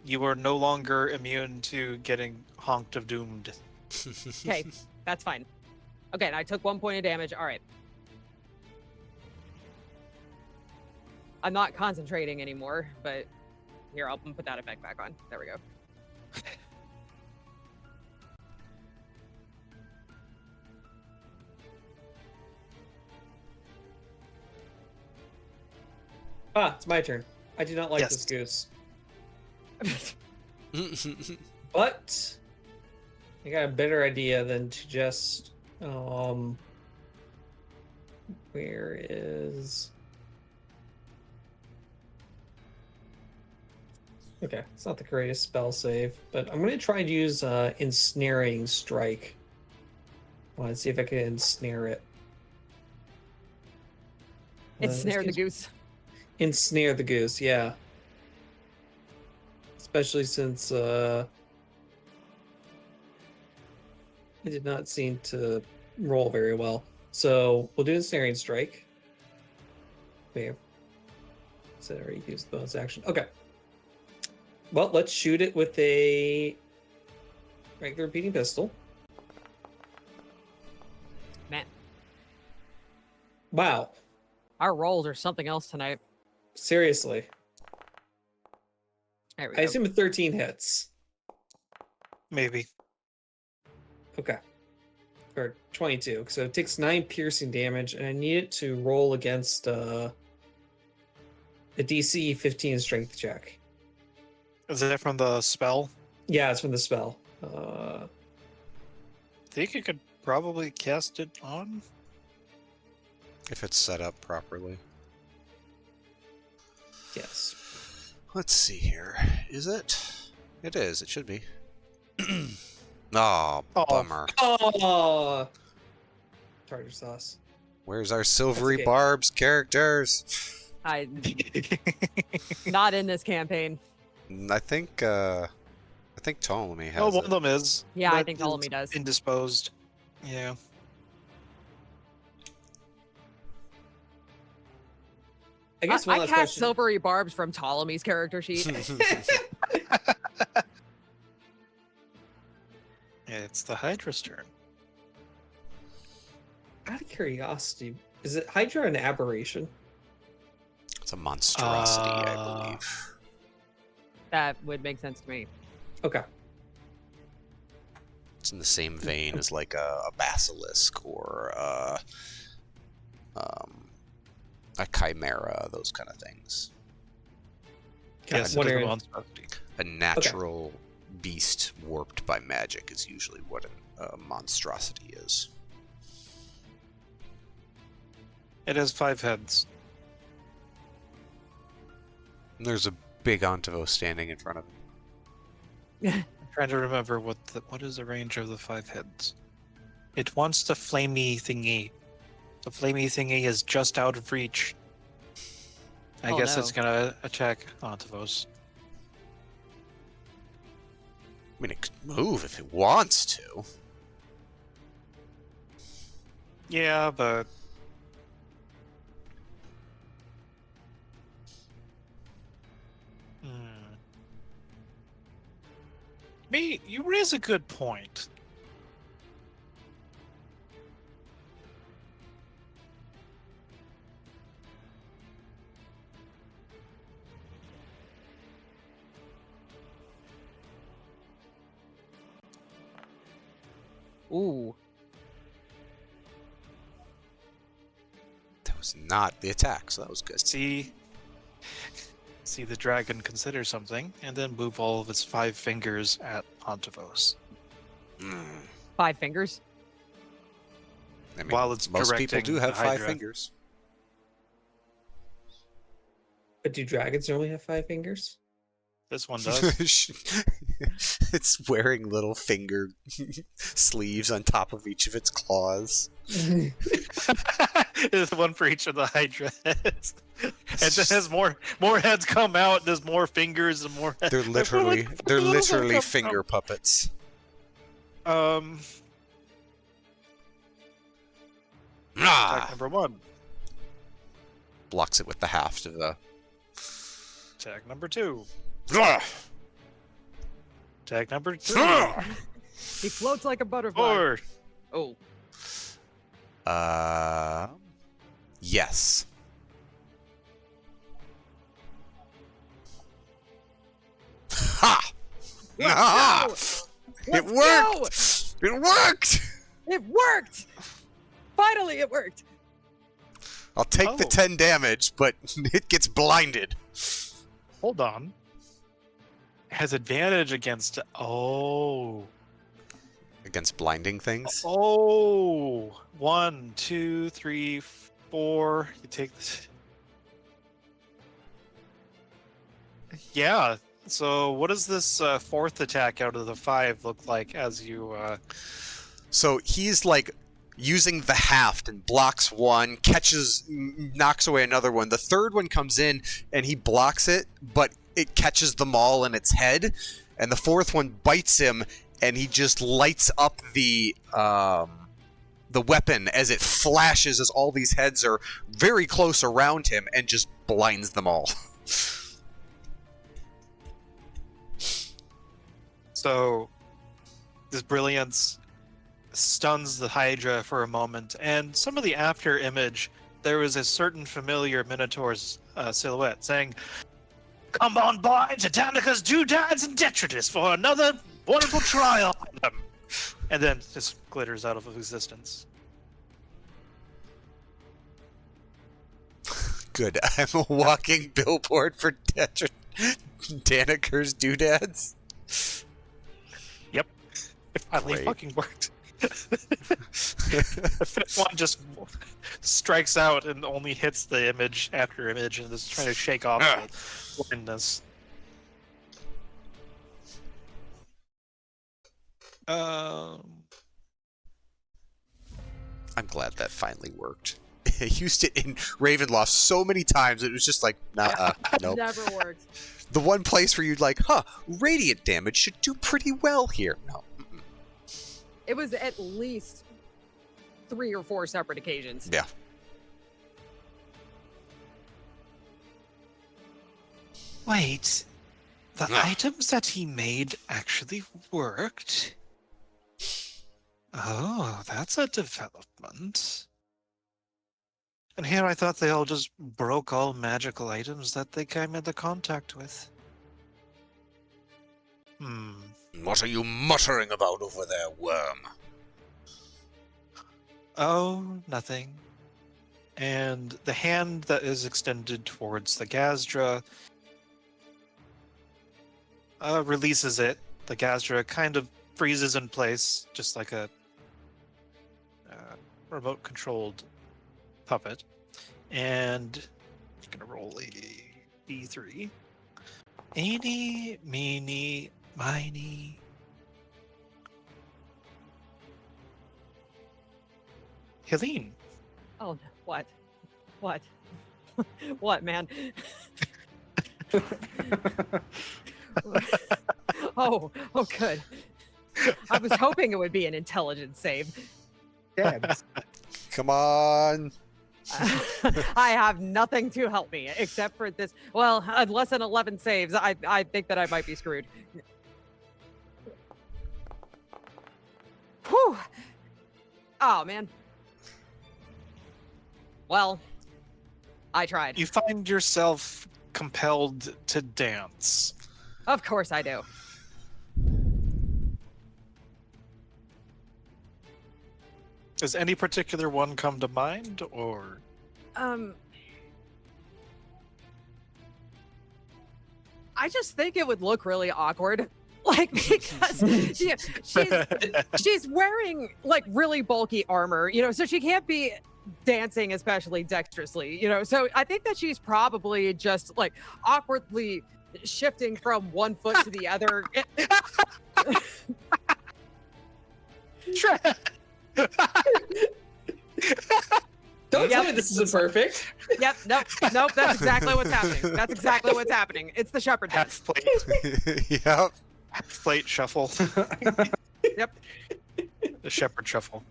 A: You are no longer immune to getting honked of doomed.
C: Okay. That's fine. Okay, and I took 1 point of damage. All right. I'm not concentrating anymore, but here, I'll put that effect back on. There we go.
E: Ah, it's my turn. I do not like
A: Yes.
E: this goose. But I got a better idea than to just where is okay, it's not the greatest spell save, but I'm gonna try and use ensnaring strike. I want to see if I can ensnare it.
C: Ensnare the
E: this gives-
C: goose.
E: Ensnare the goose, yeah. Especially since I did not seem to roll very well. So we'll do ensnaring strike. Wait. So I already used the bonus action. Okay. Well, let's shoot it with a regular repeating pistol.
C: Man,
E: Wow.
C: our rolls are something else tonight.
E: Seriously.
C: There we
E: I
C: go.
E: assume 13 hits.
A: Maybe.
E: Okay. Or 22. So it takes 9 piercing damage, and I need it to roll against a DC 15 strength check.
A: Is that from the spell?
E: Yeah, it's from the spell.
A: I think you could probably cast it on.
B: If it's set up properly.
E: Yes.
B: Let's see here. Is it? It is. It should be. Oh,
A: Oh.
B: bummer.
E: Oh, tartar sauce.
B: Where's our silvery
E: okay.
B: barbs characters?
C: Not in this campaign.
B: I think Ptolemy has
A: Oh, one
B: it.
A: of them is.
C: Yeah, I
A: That
C: think
A: is
C: Ptolemy does.
A: Indisposed. Yeah.
E: I guess one
C: I
E: last
C: catch
E: question.
C: silvery barbs from Ptolemy's character sheet.
A: It's the Hydra's turn.
E: Out of curiosity, is it Hydra an aberration?
B: It's a monstrosity, I believe.
C: That would make sense to me.
E: Okay.
B: It's in the same vein as like a basilisk or a chimera, those kind of things.
A: Yes,
E: What
A: it is a
E: area?
A: monstrosity.
B: A natural beast warped by magic is usually what a monstrosity is.
A: It has 5 heads.
B: And there's a big Eontavos standing in front of it.
A: I'm trying to remember what is the range of the 5 heads. It wants the flamey thingy. The flamey thingy is just out of reach. I
C: Oh,
A: guess
C: no.
A: it's gonna attack Eontavos.
B: I mean, it could move if it wants to.
A: Yeah, but you raise a good point.
C: Ooh.
B: That was not the attack, so that was good.
A: See the dragon consider something, and then move all of its 5 fingers at Eontavos.
C: 5 fingers?
B: I mean,
A: While it's
B: most people
A: directing
B: do have
A: the
B: 5
A: Hydra.
B: fingers.
E: But do dragons normally have 5 fingers?
A: This one does.
B: It's wearing little finger sleeves on top of each of its claws.
A: There's one for each of the Hydra heads. And then as more heads come out, there's more fingers and more heads.
B: They're literally finger puppets.
A: Attack
B: Ah!
A: number 1.
B: Blocks it with the haft of the.
A: Attack number 2.
B: Ah!
A: Attack number 3.
C: He floats like a butterfly.
A: 4.
C: Oh.
B: Yes. Ha! Ah! It
C: Let's
B: worked! It worked!
C: It worked! Finally, it worked!
B: I'll take the
A: Oh.
B: 10 damage, but it gets blinded.
A: Hold on. Has advantage against.
B: Against blinding things?
A: Oh. 1, 2, 3, 4. You take this. Yeah. So, what does this 4th attack out of the 5 look like as you?
B: So he's like using the haft and blocks one, knocks away another one. The third one comes in and he blocks it, but it catches them all in its head. And the 4th one bites him, and he just lights up the weapon as it flashes as all these heads are very close around him and just blinds them all.
A: So, this brilliance stuns the Hydra for a moment, and some of the after image, there was a certain familiar Minotaur's silhouette saying, "Come on by Titanica's doodads and detritus for another wonderful trial." And then just glitters out of existence.
B: Good. I'm a walking billboard for Daniker's doodads.
A: Yep. It finally
B: Great.
A: fucking worked. The 5th one just strikes out and only hits the image after image and is trying to shake off the blindness.
B: I'm glad that finally worked. I used it in Ravenloft so many times, it was just like, nah, nope.
C: Never worked.
B: The one place where you'd like, radiant damage should do pretty well here. No. Mm-mm.
C: It was at least 3 or 4 separate occasions.
B: Yeah.
A: Wait, the items that he made actually worked? Oh, that's a development. And here I thought they all just broke all magical items that they came into contact with.
B: What are you muttering about over there, worm?
A: Oh, nothing. And the hand that is extended towards the Gazdra releases it. The Gazdra kind of freezes in place, just like a remote-controlled puppet. And I'm gonna roll a d3. Eeny, meeny, miny. Helene.
C: Oh, no. What? What? What, man? Oh, good. I was hoping it would be an intelligence save.
D: Yes.
B: Come on.
C: I have nothing to help me except for this. Well, unless an 11 saves, I think that I might be screwed. Whew. Oh, man. Well, I tried.
A: You find yourself compelled to dance.
C: Of course I do.
A: Does any particular one come to mind, or?
C: I just think it would look really awkward. Like, because she's wearing like really bulky armor, so she can't be dancing especially dexterously, so I think that she's probably just like awkwardly shifting from one foot to the other.
E: Don't tell me this isn't perfect.
C: Yep, nope, that's exactly what's happening. That's exactly what's happening. It's the shepherd dance.
A: Half plate,
B: Yep.
A: half plate shuffle.
C: Yep.
A: The shepherd shuffle.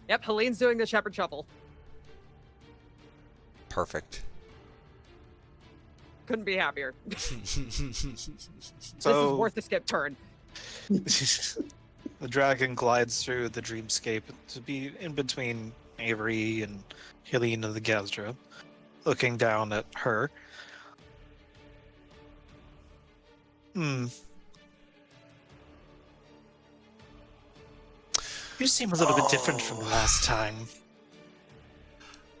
C: Yep, Helene's doing the shepherd shuffle.
B: Perfect.
C: Couldn't be happier. This
A: So
C: is worth the skip turn.
A: the dragon glides through the dreamscape to be in between Avery and Helene of the Gazdra, looking down at her. You seem a little bit different from last time.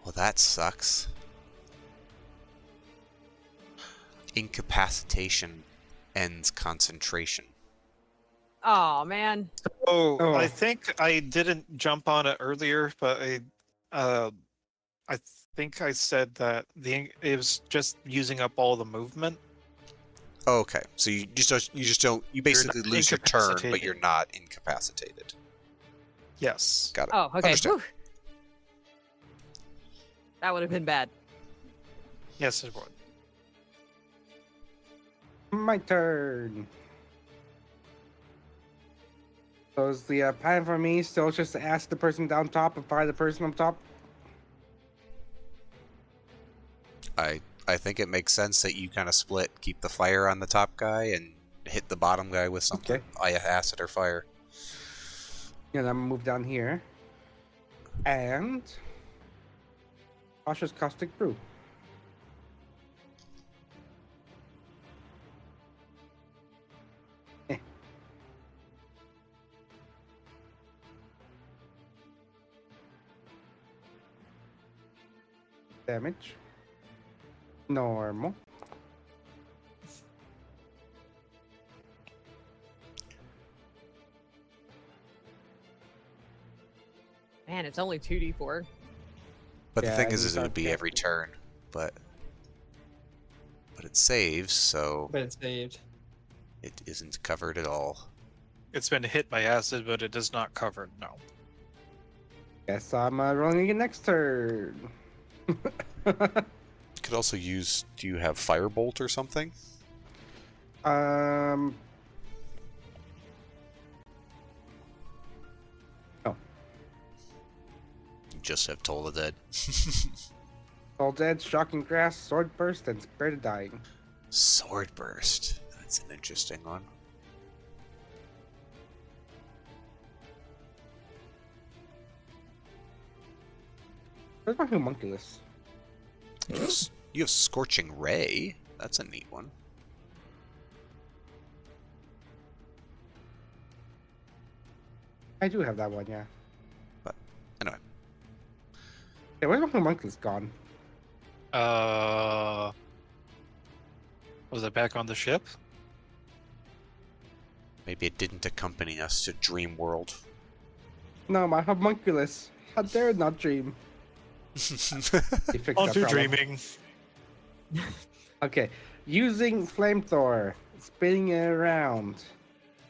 B: Well, that sucks. Incapacitation ends concentration.
C: Oh man.
A: Oh, I think I didn't jump on it earlier, but I think I said that it was just using up all the movement.
B: Okay, so you basically lose your turn, but
A: incapacitated.
B: you're not incapacitated.
A: Yes.
B: Got it.
C: Oh, okay.
B: Understand.
C: Whew. That would have been bad.
A: Yes, it would.
D: My turn. So is the plan for me still just to ask the person down top and fire the person up top?
B: I think it makes sense that you kind of split, keep the fire on the top guy and hit the bottom guy with something.
D: Okay.
B: Acid or fire.
D: And I'm gonna move down here. And cautious caustic brew. Damage. Normal.
C: Man, it's only 2d4.
B: But the
D: Yeah,
B: thing
D: you
B: is it would
D: start
B: be every
D: casting.
B: turn, but it saves, so
E: But it's saved.
B: it isn't covered at all.
A: It's been hit by acid, but it is not covered. No.
D: Guess I'm rolling again next turn.
B: Could also use. Do you have firebolt or something?
D: No.
B: You just have Toll the Dead.
D: All dead, shocking grass, sword burst, and spare the dying.
B: Sword burst. That's an interesting one.
D: Where's my homunculus?
B: You have Scorching Ray. That's a neat one.
D: I do have that one, yeah.
B: But anyway,
D: Hey, where's my homunculus gone?
A: Was it back on the ship?
B: maybe it didn't accompany us to Dream World.
D: No, my homunculus. How dare it not dream? He fixed that
A: On to
D: problem.
A: dreaming.
D: Okay, using flamethrower, spinning it around.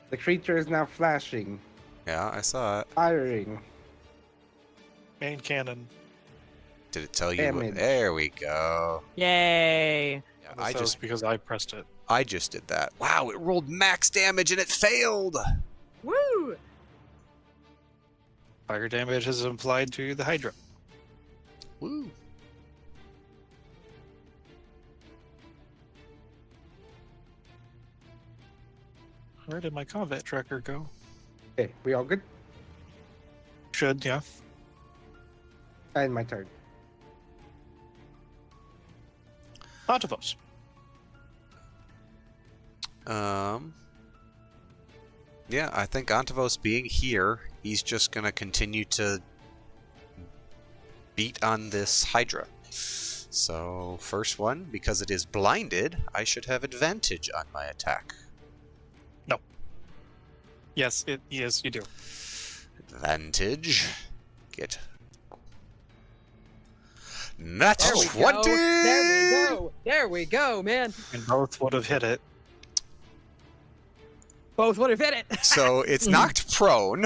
D: The creature is now flashing,
B: Yeah, I saw it.
D: firing.
A: Main cannon.
B: Did it tell you?
D: Damage.
B: There we go.
C: Yay.
B: Yeah,
A: That was because I pressed it.
B: I just did that. Wow, it rolled max damage and it failed.
C: Woo!
A: Fire damage is applied to the Hydra.
B: Woo.
A: Where did my combat tracker go?
D: Okay, we all good?
A: Should, yeah.
D: And my turn.
A: Eontavos.
B: Yeah, I think Eontavos being here, he's just gonna continue to beat on this Hydra. So, first one, because it is blinded, I should have advantage on my attack.
A: Yes, yes, you do.
B: Advantage. Get. Nat
C: There we
B: 20!
C: go. There we go. There we go, man.
A: And both would have hit it.
C: Both would have hit it.
B: So it's knocked prone.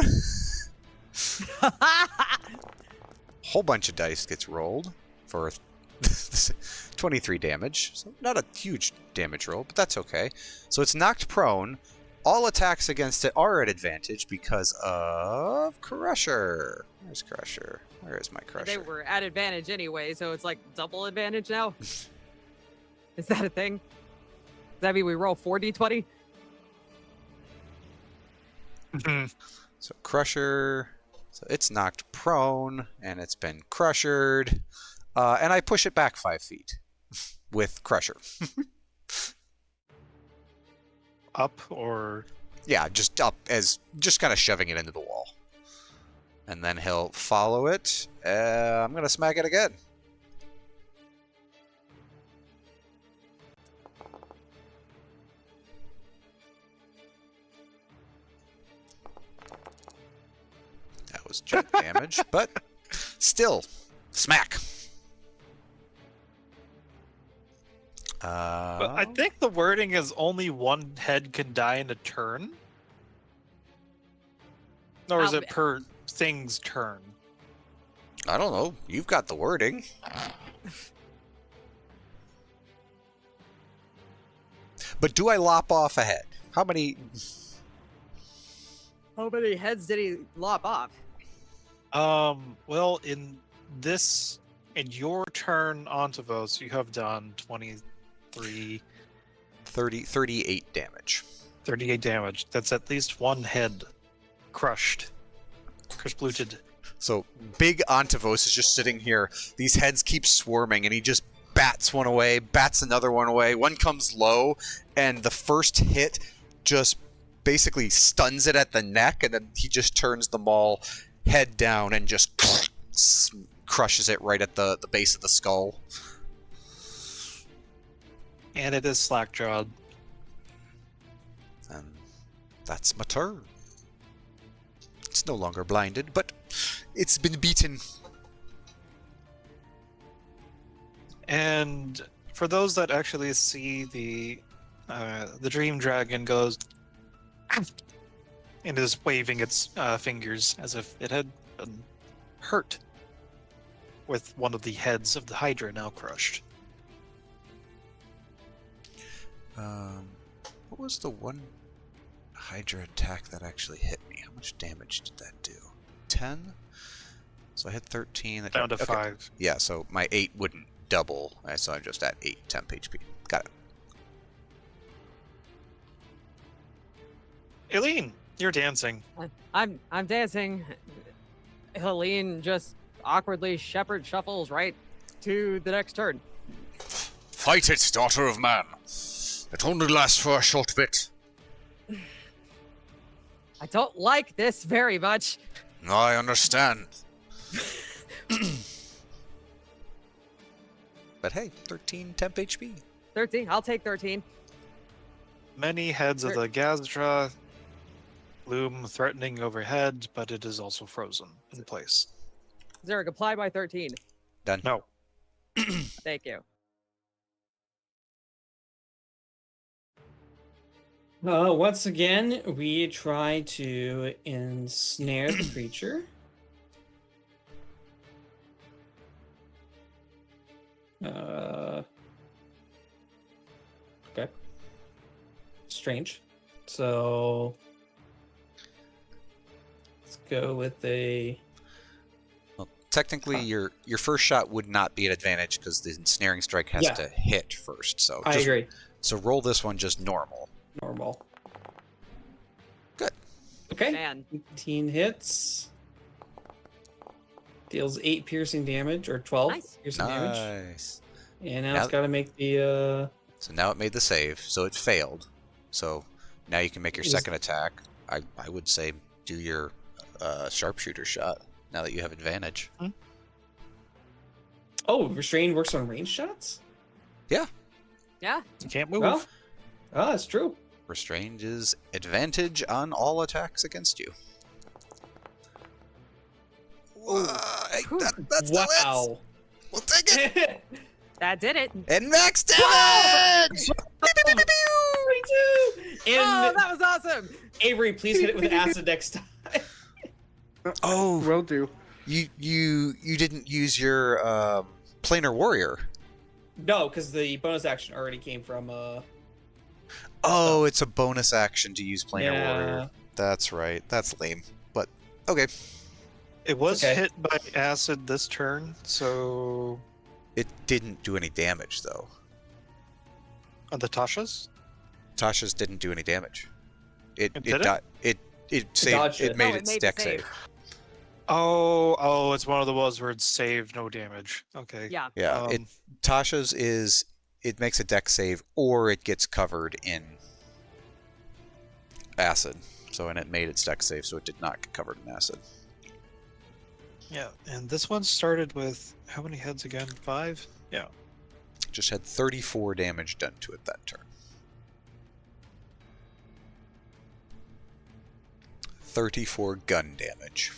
B: Whole bunch of dice gets rolled for 23 damage. So not a huge damage roll, but that's okay. So it's knocked prone. All attacks against it are at advantage because of Crusher. Where's Crusher? Where is my Crusher?
C: They were at advantage anyway, so it's like double advantage now. Is that a thing? Does that mean we roll 4d20?
B: So Crusher, so it's knocked prone, and it's been crushered, and I push it back 5 feet with Crusher.
A: Up or
B: Yeah, just up as just kind of shoving it into the wall, and then he'll follow it. I'm gonna smack it again. That was junk damage, but still, smack.
A: But I think the wording is only one head can die in a turn. Or is it per thing's turn?
B: I don't know. You've got the wording. But do I lop off a head? How many?
C: How many heads did he lop off?
A: Well, in your turn, Eontavos, you have done 23...
B: 38 damage.
A: 38 damage. That's at least one head crushed. Crushed-bluted.
B: So big Eontavos is just sitting here. These heads keep swarming, and he just bats one away, bats another one away. One comes low, and the first hit just basically stuns it at the neck, and then he just turns them all head down and just crushes it right at the base of the skull.
A: And it is slack-jawed.
B: And that's my turn. It's no longer blinded, but it's been beaten.
A: And for those that actually see the dream dragon goes and is waving its fingers as if it had been hurt, with one of the heads of the Hydra now crushed.
B: What was the one Hydra attack that actually hit me? How much damage did that do? 10? So I hit 13. That
A: Down to
B: okay.
A: 5.
B: Yeah, so my 8 wouldn't double, so I'm just at 8 temp HP. Got it.
A: Helene, you're dancing.
C: I'm dancing. Helene just awkwardly shepherd shuffles right to the next turn.
B: Fight it, daughter of man. It only lasts for a short bit.
C: I don't like this very much.
B: I understand. But hey, 13 temp HP.
C: 13. I'll take 13.
A: Many heads of the Gazdra loom threatening overhead, but it is also frozen in place.
C: Zerg, apply by 13.
B: Done.
A: No.
C: Thank you.
E: Once again, we try to ensnare the creature. Okay. Strange. So let's go with a.
B: Well, technically, your first shot would not be an advantage because the ensnaring strike has to hit first. So
E: I agree.
B: So roll this one just normal.
E: Normal.
B: Good.
E: Okay.
C: Man.
E: 18 hits. Deals 8 piercing damage, or 12
C: Nice.
E: piercing damage.
B: Nice.
E: And now
B: Now-
E: it's got to make the.
B: So now it made the save, so it failed. So now you can make your
E: Is-
B: second attack. I would say do your sharpshooter shot now that you have advantage.
E: Oh, restrain works on range shots?
C: Yeah.
A: You can't move.
E: Well, that's true.
B: Restrained is advantage on all attacks against you. Hey, that's still it.
E: Wow.
B: We'll take it.
C: That did it.
B: And max damage! Pew, pew, pew, pew, pew.
C: Oh,
E: And
C: that was awesome.
E: Avery, please hit it with acid next time.
B: Oh,
D: Will do.
B: you didn't use your planar warrior.
E: No, because the bonus action already came from.
B: Oh, it's a bonus action to use planar
E: Yeah.
B: warrior. That's right. That's lame. But okay.
A: It was
E: okay.
A: hit by acid this turn, so
B: It didn't do any damage though.
A: on the Tasha's.
B: Tasha's didn't do any damage. It
A: It didn't?
B: it saved.
E: dodged
B: It
E: it.
B: made
C: Oh, it
B: its
C: made the
B: deck
C: save.
B: save.
A: Oh, it's one of the ones where it's saved, no damage. Okay.
C: Yeah.
B: Yeah. Tasha's is it makes a deck save or it gets covered in acid. So and it made its deck save, so it did not get covered in acid.
A: Yeah, and this one started with how many heads again? 5? Yeah.
B: Just had 34 damage done to it that turn. 34 gun damage.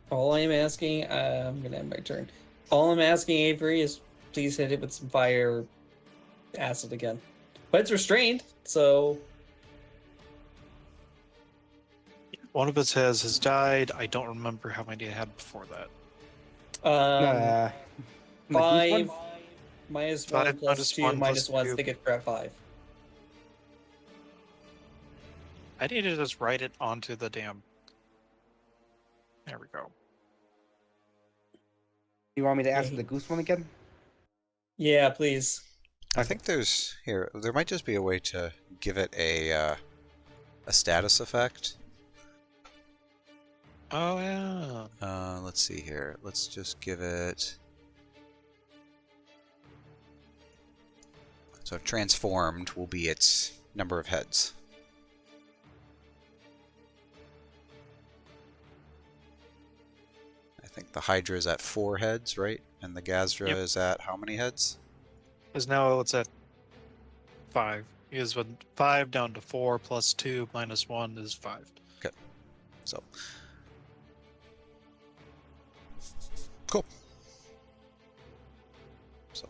E: All I'm asking, I'm gonna end my turn. All I'm asking, Avery, is please hit it with some fire acid again. But it's restrained, so
A: One of its heads has died. I don't remember how many it had before that.
D: The goose
E: 5
D: one?
E: minus
A: 5
E: 1 plus
A: minus
E: 2
A: 1
E: minus
A: plus
E: 1,
A: 2.
E: so they get at 5.
A: I need to just write it onto the damn. There we go.
D: You want me to answer the goose one again?
E: Yeah, please.
B: I think there might just be a way to give it a status effect.
A: Oh yeah.
B: Let's see here. Let's just give it. So transformed will be its number of heads. I think the Hydra is at 4 heads, right? And the Gazdra
A: Yep.
B: is at how many heads?
A: Because now it's at 5. He is with 5 down to 4 plus 2 minus 1 is 5.
B: So cool. So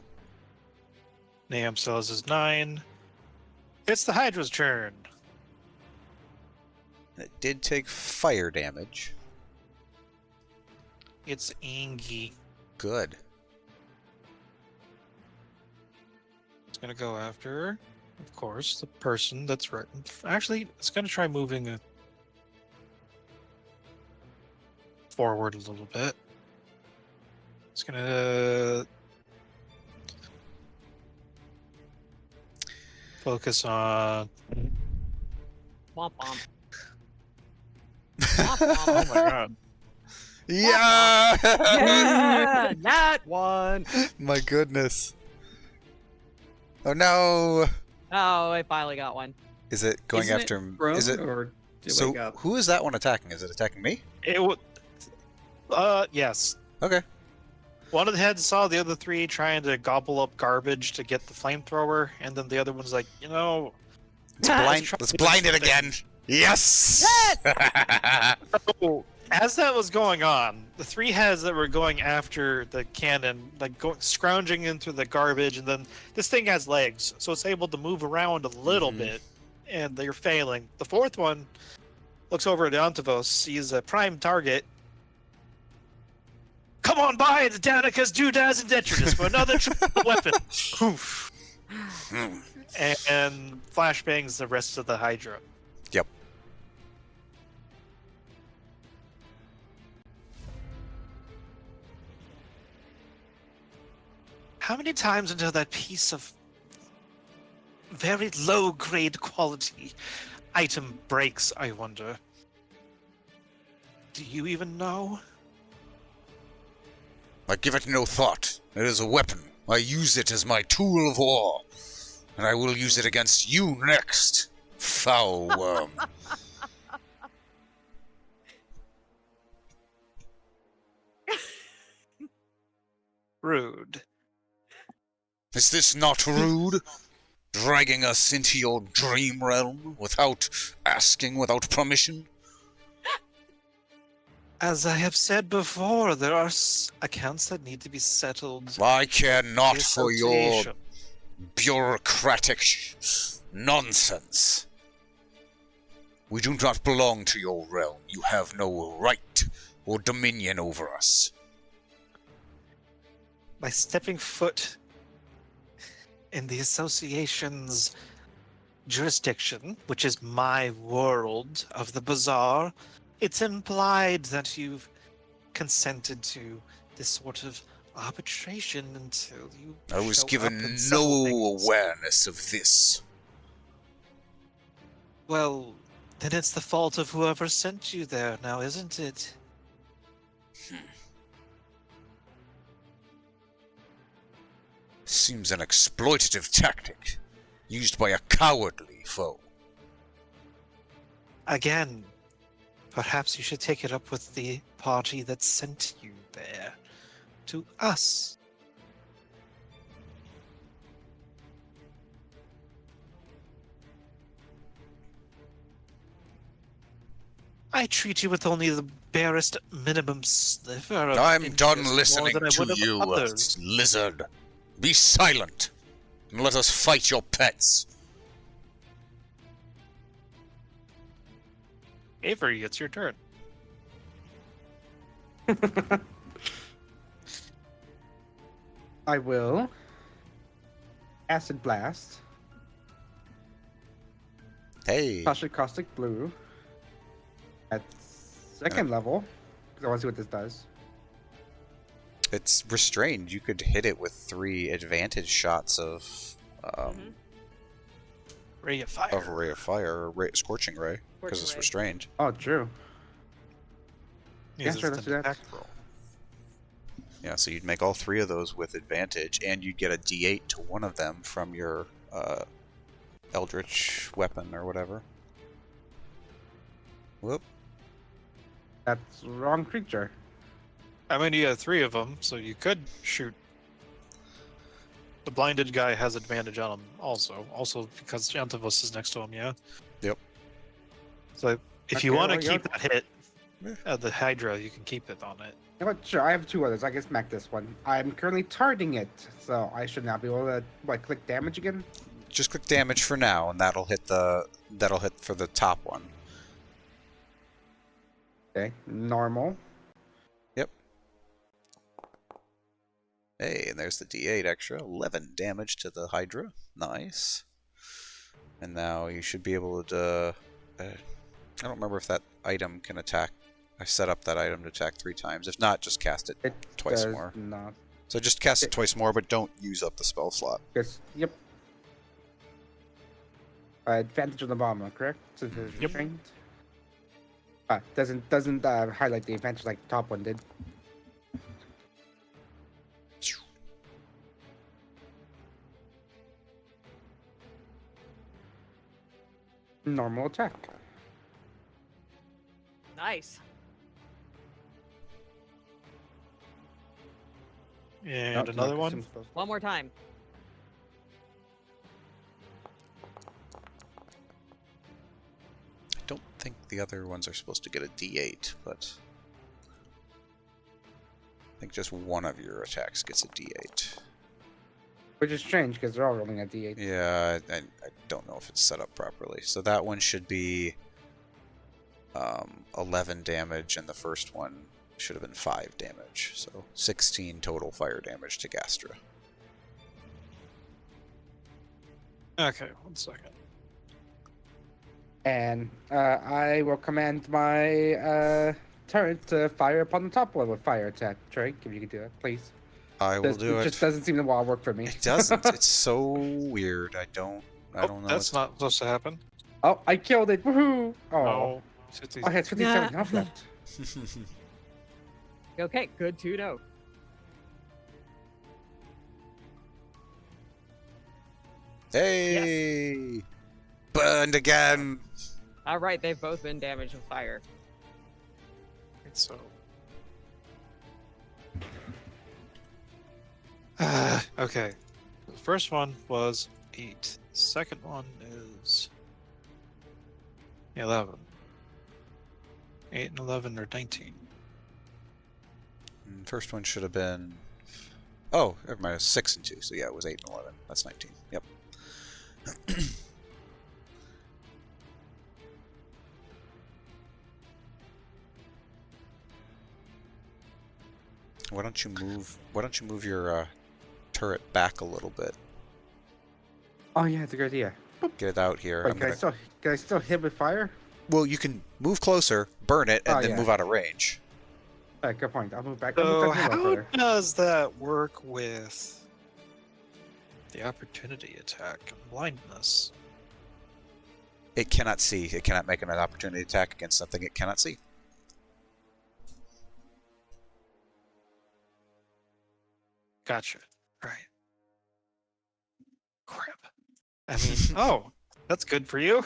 A: Nahum still has his 9. It's the Hydra's turn.
B: It did take fire damage.
A: It's Ingy.
B: Good.
A: It's gonna go after, of course, the person that's right. Actually, it's gonna try moving forward a little bit. It's gonna focus on.
C: Womp womp.
A: Oh my god!
B: Yeah!
C: Yeah, that one.
B: My goodness. Oh no!
C: Oh, I finally got one.
B: Is it going
E: Isn't
B: after?
E: it prone,
B: Is it?
E: or did it
B: So
E: wake up?
B: who is that one attacking? Is it attacking me?
A: It would. Yes.
B: Okay.
A: One of the heads saw the other three trying to gobble up garbage to get the flamethrower, and then the other one's like, you know,
B: Let's blind.
A: try
B: Let's
A: to do
B: blind it
A: something.
B: again. Yes.
A: So, as that was going on, the three heads that were going after the cannon, like scrounging into the garbage, and then this thing has legs, so it's able to move around a little
B: Mhm.
A: bit, and they're failing. The fourth one looks over at Eontavos, sees a prime target. Come on by, the Danica's doodads and detritus for another weapon. Poof.
B: Hmm.
A: And flashbangs the rest of the Hydra.
B: Yep.
A: How many times until that piece of very low grade quality item breaks, I wonder? Do you even know?
B: I give it no thought. It is a weapon. I use it as my tool of war. And I will use it against you next, foul worm.
A: Rude.
B: Is this not rude? Dragging us into your dream realm without asking, without permission?
A: As I have said before, there are accounts that need to be settled.
B: I care not
A: The
B: for your
A: association.
B: bureaucratic nonsense. We do not belong to your realm. You have no right or dominion over us.
A: By stepping foot in the association's jurisdiction, which is my world of the bazaar, it's implied that you've consented to this sort of arbitration until you.
B: I was
A: show up
B: given
A: and settle
B: no
A: things.
B: awareness of this.
A: Well, then it's the fault of whoever sent you there now, isn't it?
B: Seems an exploitative tactic, used by a cowardly foe.
A: Again, perhaps you should take it up with the party that sent you there. To us. I treat you with only the barest minimum sliver of
B: I'm done
A: interest, more
B: listening
A: than I
B: to
A: would of
B: you,
A: others.
B: lizard. Be silent, and let us fight your pets.
A: Avery, it's your turn.
D: I will. Acid Blast.
B: Hey,
D: Toxic Caustic Blue. At second level. Because I want to see what this does.
B: it's restrained. You could hit it with 3 advantage shots of
A: Ray of fire.
B: of ray of fire, or scorching ray, because
C: Scorching
B: it's
C: ray.
B: restrained.
D: Oh, true.
A: Uses
D: sure, let's
A: the
D: do that.
A: attack roll.
B: Yeah, so you'd make all 3 of those with advantage, and you'd get a D8 to one of them from your eldritch weapon or whatever. Whoop.
D: That's the wrong creature.
A: I mean, you have 3 of them, so you could shoot. The blinded guy has advantage on him also. Also, because Eontavos is next to him, yeah?
B: Yep.
A: So, if you
D: Okay,
A: want to
D: well,
A: keep
D: yeah.
A: that hit,
B: Yeah.
A: the Hydra, you can keep it on it.
D: You know what? Sure, I have 2 others. I can smack this one. I'm currently targeting it, so I should not be able to, click damage again?
B: just click damage for now, and that'll hit for the top one.
D: Okay, normal.
B: Yep. Hey, and there's the D8 extra. 11 damage to the Hydra. Nice. And now you should be able to... I don't remember if that item can attack. I set up that item to attack 3 times. If not, just cast it twice
D: does
B: more.
D: Not.
B: So just cast it twice more, but don't use up the spell slot.
D: Yes. Yep. Advantage on the bomber, correct? So there's
A: Yep.
D: restrained. Doesn't highlight the advantage like the top one did. Normal attack.
C: Nice.
A: And
D: Nope,
A: another
D: not
A: one.
D: consume spells.
C: One more time.
B: I don't think the other ones are supposed to get a D8, but I think just one of your attacks gets a D8.
D: Which is strange because they're all rolling at D8.
B: Yeah, I don't know if it's set up properly. So that one should be 11 damage, and the first one should have been 5 damage. So 16 total fire damage to Gastra.
A: Okay, 1 second.
D: And I will command my turret to fire upon the top level fire attack. Drake, if you could do it, please.
B: I will do
D: It
B: it.
D: just doesn't seem to want to work for me.
B: It doesn't. It's so weird. I don't know.
A: That's not supposed to happen.
D: Oh, I killed it! Woohoo! Oh,
A: No.
D: I had 57 health
C: Nah.
D: left.
C: Okay, good to know.
B: Hey! Burned again!
C: All right, they've both been damaged with fire.
A: So. Okay. The first one was 8. The second one is 11. 8 and 11 are 19.
B: First one should have been... Oh, never mind. 6 and 2. So yeah, it was 8 and 11. That's 19. Yep. Why don't you move your turret back a little bit?
D: Oh yeah, it's a good idea.
B: Get it out here.
D: Wait, can I still hit with fire?
B: Well, you can move closer, burn it, and
D: Oh,
B: then
D: yeah.
B: move out of range.
D: Good point. I'll move back.
A: So,
D: I'll move back a little
A: how
D: further.
A: does that work with the opportunity attack and blindness?
B: It cannot see. It cannot make an opportunity attack against something it cannot see.
A: Gotcha. Right. Crap. I mean, oh, that's good for you.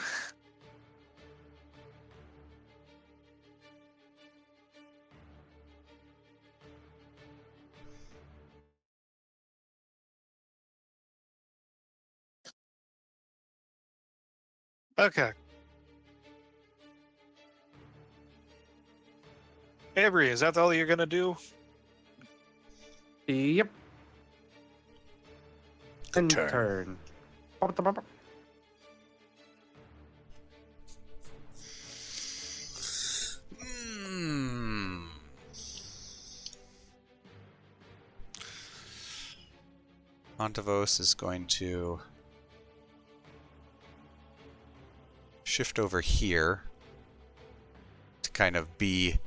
A: Okay. Avery, is that all you're gonna do?
D: Yep. And
B: turn.
D: turn. Bop, bop, bop.
B: Eontavos is going to shift over here to kind of be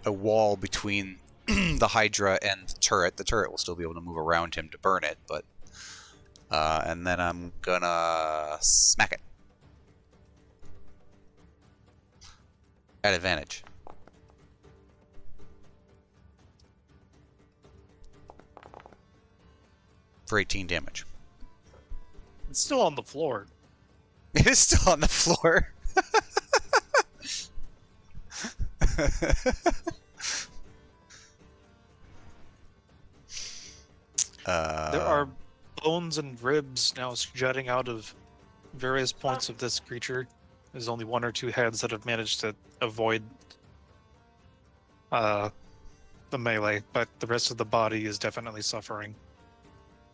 B: a wall between the Hydra and the turret. The turret will still be able to move around him to burn it, but and then I'm gonna smack it at advantage. For 18 damage.
A: It's still on the floor.
B: It is still on the floor.
A: There are bones and ribs now jutting out of various points of this creature. There's only 1 or 2 heads that have managed to avoid the melee, but the rest of the body is definitely suffering.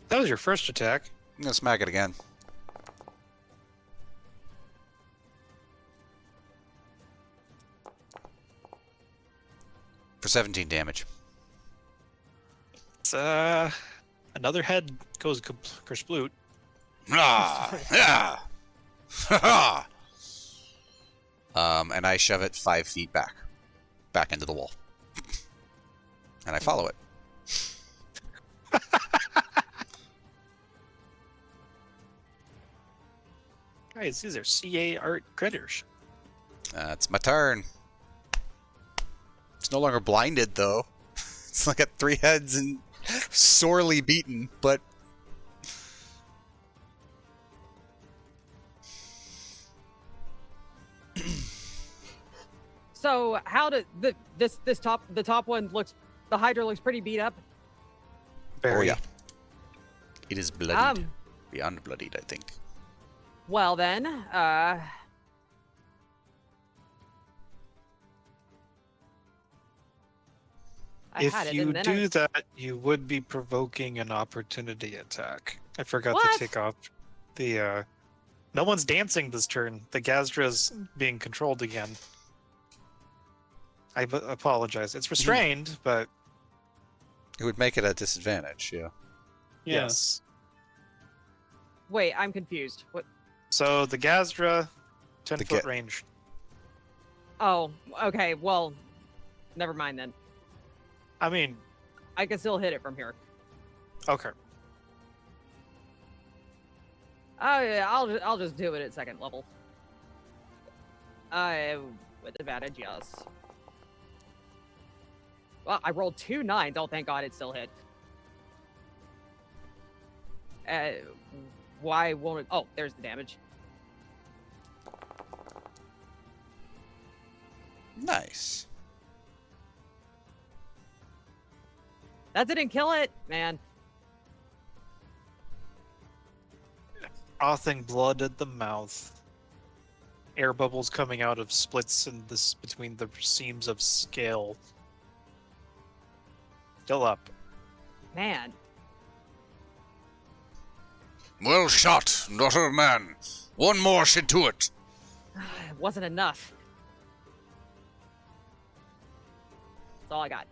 A: That was your first attack.
B: I'm gonna smack it again. 17 damage.
A: It's, another head goes kersploot.
B: Ah, yeah. Ha ha. And I shove it 5 feet back into the wall, and I follow it.
A: Guys, these are CA art critters.
B: It's my turn. It's no longer blinded though. It's like got 3 heads and sorely beaten, but.
C: So how did the top one looks, the Hydra looks pretty beat up.
A: Very.
B: Oh yeah. It is bloodied. Beyond bloodied, I think.
C: Well then,
A: If you do that, you would be provoking an opportunity attack. I forgot
C: What?
A: to take off the. No one's dancing this turn. The Gazdra's being controlled again. I apologize. It's restrained, but
B: It would make it a disadvantage, yeah.
E: Yeah.
A: yes.
C: Wait, I'm confused. What?
A: So the Gazdra, 10-foot
B: Ga-
A: range.
C: Oh, okay. Well, never mind then.
A: I mean,
C: I can still hit it from here.
A: okay.
C: Oh yeah, I'll just do it at 2nd level. With advantage, yes. Well, I rolled 2 9s. Oh, thank God it still hit. Why won't it? Oh, there's the damage.
B: Nice.
C: That didn't kill it, man.
A: Frothing blood at the mouth. Air bubbles coming out of splits in this between the seams of scale. Still up.
C: Man.
B: Well shot, daughter of man. One more should do it.
C: It wasn't enough. That's all I got.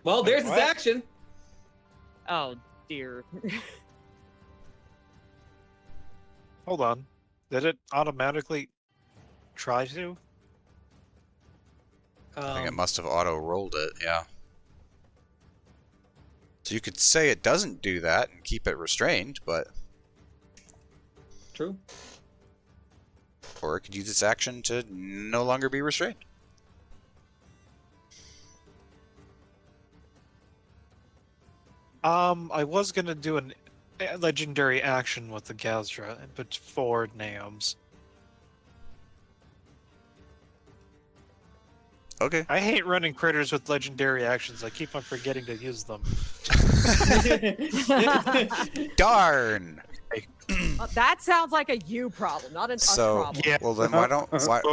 E: Well, there's
A: What?
E: his action.
C: Oh dear.
A: Hold on. Did it automatically try to?
B: I think it must have auto-rolled it, yeah. So you could say it doesn't do that and keep it restrained, but...
E: True.
B: Or it could use its action to no longer be restrained.
A: I was gonna do a legendary action with the Gazdra, but for Naoms.
B: Okay.
A: I hate running critters with legendary actions. I keep on forgetting to use them.
B: Darn!
C: That sounds like a you problem, not an us
B: So,
C: problem.
A: Yeah.
B: well then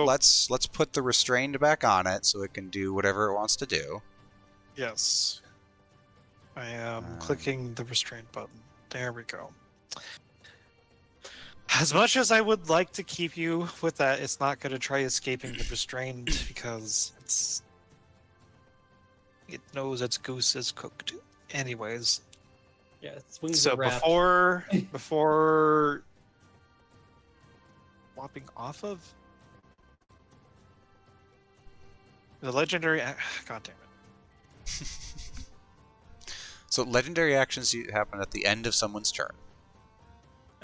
B: let's put the restrained back on it so it can do whatever it wants to do.
A: Yes. I am clicking the restraint button. There we go. As much as I would like to keep you with that, it's not going to try escaping the restrained because it knows its goose is cooked. Anyways,
E: Yeah, swings
A: so
E: are wrapped.
A: before swapping off of the legendary, god damn it.
B: So legendary actions happen at the end of someone's turn.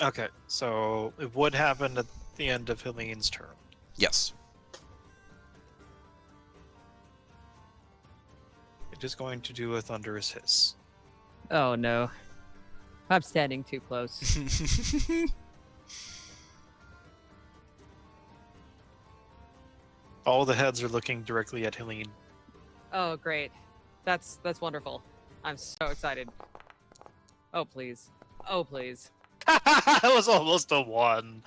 A: Okay, so it would happen at the end of Helene's turn.
B: Yes.
A: It is going to do a thunderous hiss.
C: Oh no. I'm standing too close.
A: All the heads are looking directly at Helene.
C: Oh great. That's wonderful. I'm so excited. Oh please. Oh please.
A: That was almost a 1.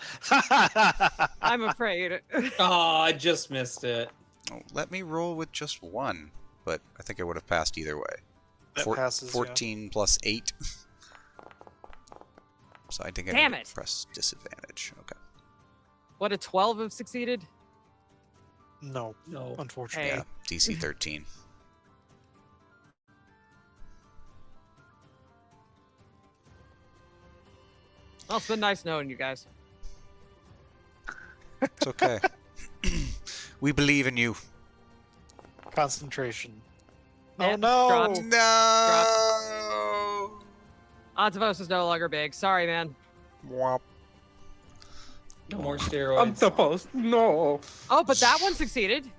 C: I'm afraid.
E: Oh, I just missed it.
B: Oh, let me roll with just 1, but I think I would have passed either way.
A: That passes, yeah.
B: 14 plus 8. So I think I
C: Damn
B: need to
C: it.
B: press disadvantage. Okay.
C: Would a 12 have succeeded?
A: No,
E: No.
A: unfortunately.
C: Hey.
B: Yeah, DC 13.
C: Well, it's been nice knowing you guys.
B: It's okay. We believe in you.
A: Concentration.
C: Yeah,
A: Oh no!
C: dropped.
B: No.
C: Eontavos is no longer big. Sorry, man.
B: Womp.
E: No more
D: I'm
E: steroids.
D: supposed. No.
C: Oh, but that one succeeded.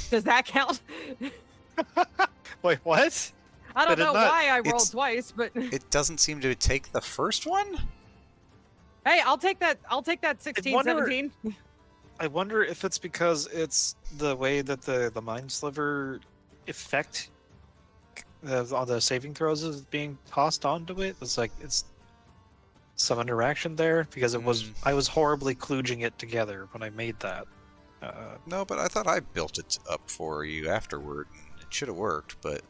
C: Does that count?
A: Wait, what?
C: I don't
A: Did it
C: know
A: not-
C: why I rolled
B: it's-
C: twice, but
B: It doesn't seem to take the first one.
C: hey, I'll take that. I'll take that 16,
A: wonder-
C: 17.
A: I wonder if it's because it's the way that the mind sliver effect on the saving throws is being tossed onto it. It's like it's some interaction there because it was I was horribly kludging it together when I made that.
B: No, but I thought I built it up for you afterward. And it should have worked, but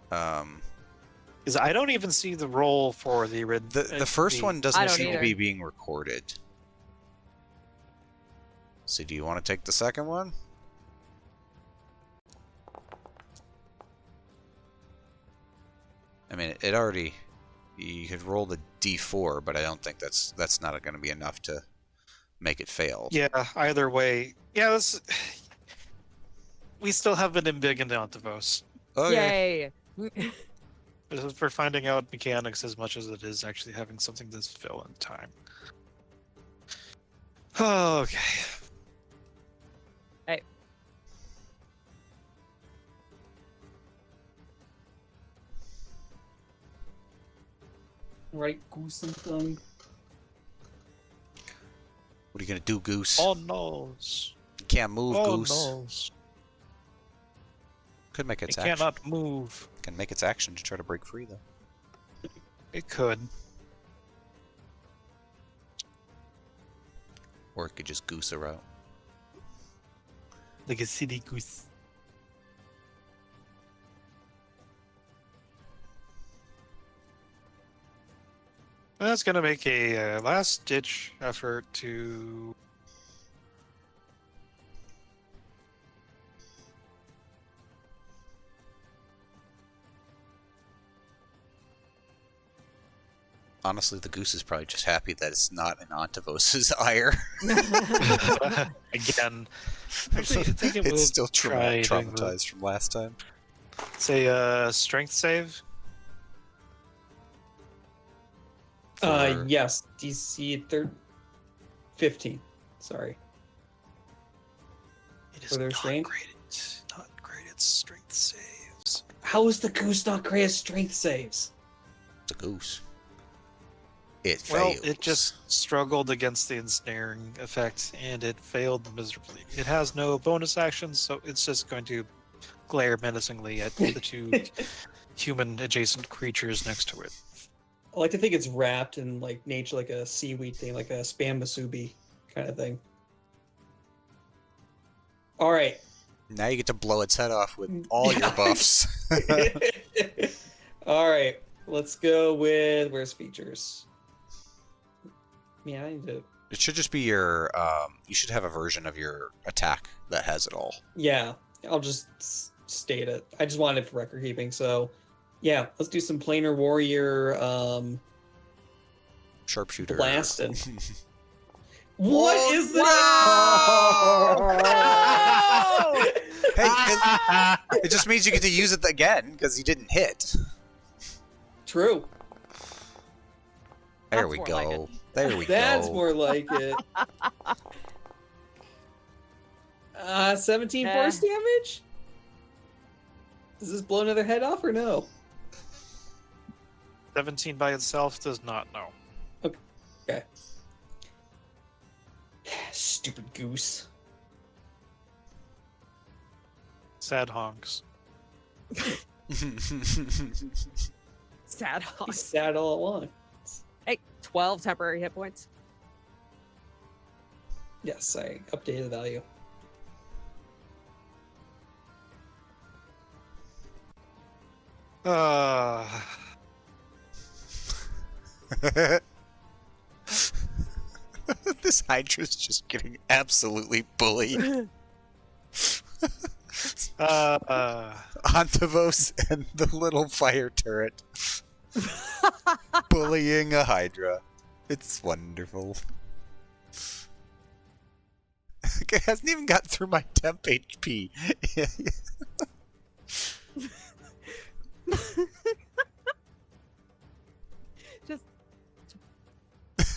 A: Because I don't even see the roll for the
B: the first one doesn't
C: I don't
B: seem to
C: either.
B: be being recorded. So do you want to take the second one? I mean, it already. You could roll the d4, but I don't think that's not going to be enough to make it fail.
A: Yeah, either way. Yeah, this. We still haven't been big into Eontavos.
B: Okay.
C: Yay.
A: This is for finding out mechanics as much as it is actually having something to fill in time. Okay.
E: Right, goose and thing.
B: What are you going to do, Goose?
A: Oh noes.
B: You can't move,
A: Oh
B: Goose.
A: noes.
B: Could make
A: It
B: its action.
A: cannot move.
B: Can make its action to try to break free, though.
A: It could.
B: Or it could just goose her out.
A: Like a city goose. That's gonna make a last-ditch effort to.
B: Honestly, the goose is probably just happy that it's not an Eontavos' ire.
A: Again. Actually, I think it will
B: It's still
A: try to,
B: traumatized from last time.
A: say strength save.
B: For-
E: Yes, DC 15. Sorry.
A: It is
E: For their
A: not
E: strength?
A: great. Not great at strength saves.
E: How is the goose not great at strength saves?
B: It's a goose. It
A: Well,
B: fails.
A: it just struggled against the ensnaring effect, and it failed miserably. It has no bonus actions, so it's just going to glare menacingly at the two human-adjacent creatures next to it.
E: I like to think it's wrapped in like nature, like a seaweed thing, like a spam masubi kind of thing. All right.
B: Now you get to blow its head off with all your buffs.
E: All right. Let's go with where's features. Yeah, I need to.
B: It should just be your. You should have a version of your attack that has it all.
E: Yeah, I'll just state it. I just wanted it for record keeping. So, yeah, let's do some planar warrior
B: Sharpshooter.
E: blasting. What
B: Oh,
E: is that?
B: Hey, it just means you get to use it again because you didn't hit.
E: True.
B: There
C: That's
B: we
C: more like
B: go.
C: it.
B: There we
E: That's
B: go.
E: more like it. 17 force damage? Does this blow another head off or no?
A: 17 by itself does not know.
E: Okay. Stupid goose.
A: Sad honks.
C: Sad
E: He's
C: hoss.
E: sad all at once.
C: Hey, 12 temporary hit points.
E: Yes, I updated the value.
B: This Hydra's just getting absolutely bullied. Eontavos and the little fire turret bullying a Hydra. It's wonderful. It hasn't even got through my temp HP.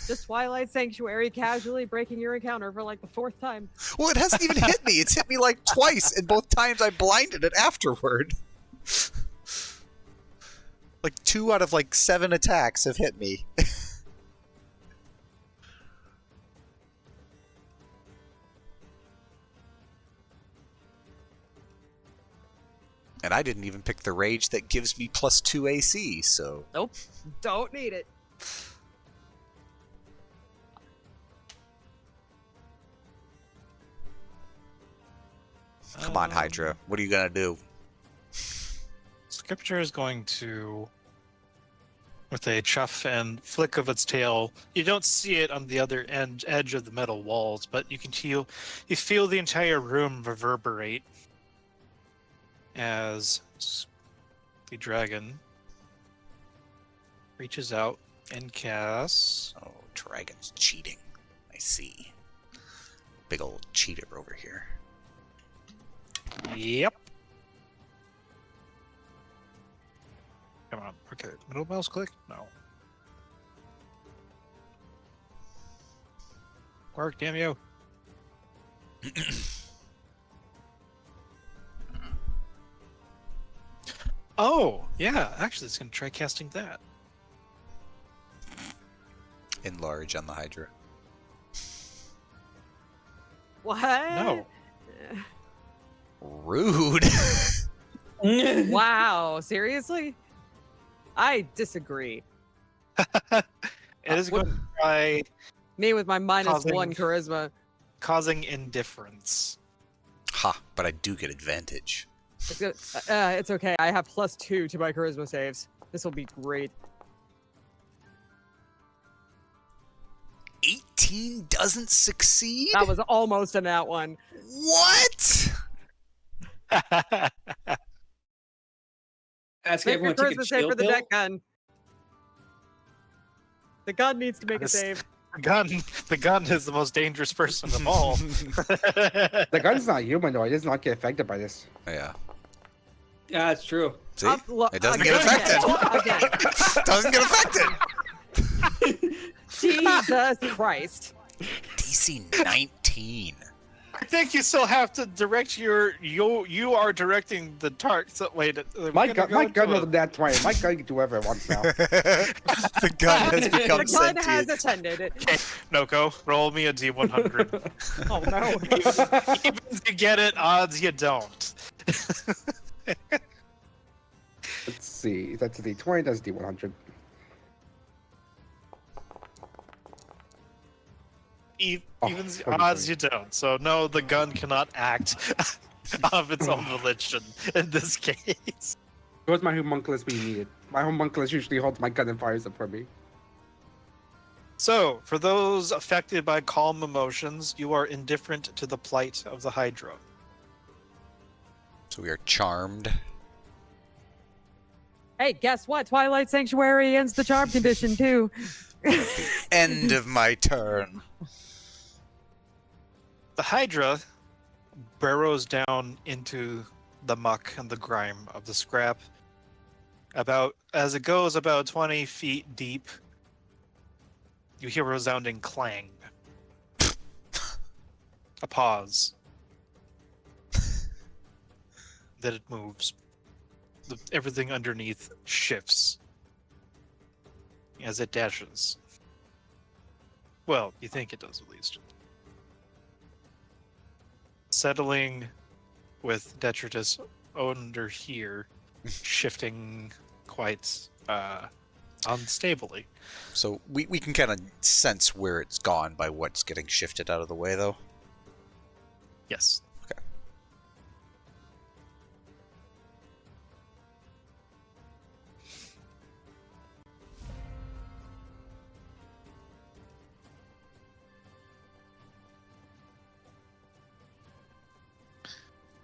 C: Just Twilight Sanctuary casually breaking your encounter for like the 4th time.
B: Well, it hasn't even hit me. It's hit me like twice, and both times I blinded it afterward. Like 2 out of like 7 attacks have hit me. And I didn't even pick the rage that gives me +2 AC, so...
C: Nope. Don't need it.
B: Come on, Hydra. What are you gonna do?
A: Scripture is going to, with a chuff and flick of its tail, you don't see it on the other edge of the metal walls, but you feel the entire room reverberate as the dragon reaches out and casts.
B: Oh, dragon's cheating. I see. Big old cheater over here.
A: Yep. Come on. Okay. Middle mouse click? No. Work, damn you. Oh, yeah. Actually, it's going to try casting that.
B: Enlarge on the Hydra.
C: What?
A: No.
B: Rude.
C: Wow, seriously? I disagree.
A: It is going to try
C: Me with my -1
A: Causing-
C: charisma.
A: causing indifference.
B: Ha, but I do get advantage.
C: It's okay. I have +2 to my charisma saves. This will be great.
B: 18 doesn't succeed?
C: That was almost in that one.
B: What?
E: Ask
C: Make your
E: everyone to take a
C: charisma save
E: chill
C: for the
E: pill.
C: deck gun. The gun needs to make a
A: Honest-
C: save.
A: The gun is the most dangerous person of all.
D: The gun's not humanoid. It does not get affected by this.
B: Yeah.
E: Yeah, that's true.
B: See?
C: Look,
B: It doesn't
C: again,
B: get affected.
C: again.
B: Doesn't get affected.
C: Jesus Christ.
B: DC 19.
A: I think you still have to direct you are directing the target. So, wait,
D: My gun was that 20. My gun can do whatever it wants now.
B: The gun has become
C: The gun has
B: sentient.
C: attended.
A: Noko, roll me a D100.
C: Oh no.
A: Evens you get it, odds you don't.
D: Let's see. That's a D20. That's a D100. Oh,
A: Evens
D: sorry,
A: odds
D: sorry.
A: you don't. So no, the gun cannot act of its own volition in this case.
D: It was my homunculus being needed. My homunculus usually holds my gun and fires it for me.
A: So, for those affected by calm emotions, you are indifferent to the plight of the Hydra.
B: So we are charmed.
C: Hey, guess what? Twilight Sanctuary ends the charm condition too.
B: End of my turn.
A: The Hydra burrows down into the muck and the grime of the scrap. As it goes about 20 feet deep, you hear a resounding clang. A pause. Then it moves. Everything underneath shifts as it dashes. Well, you think it does at least. Settling with detritus under here, shifting quite unstably.
B: So we can kind of sense where it's gone by what's getting shifted out of the way, though.
A: Yes.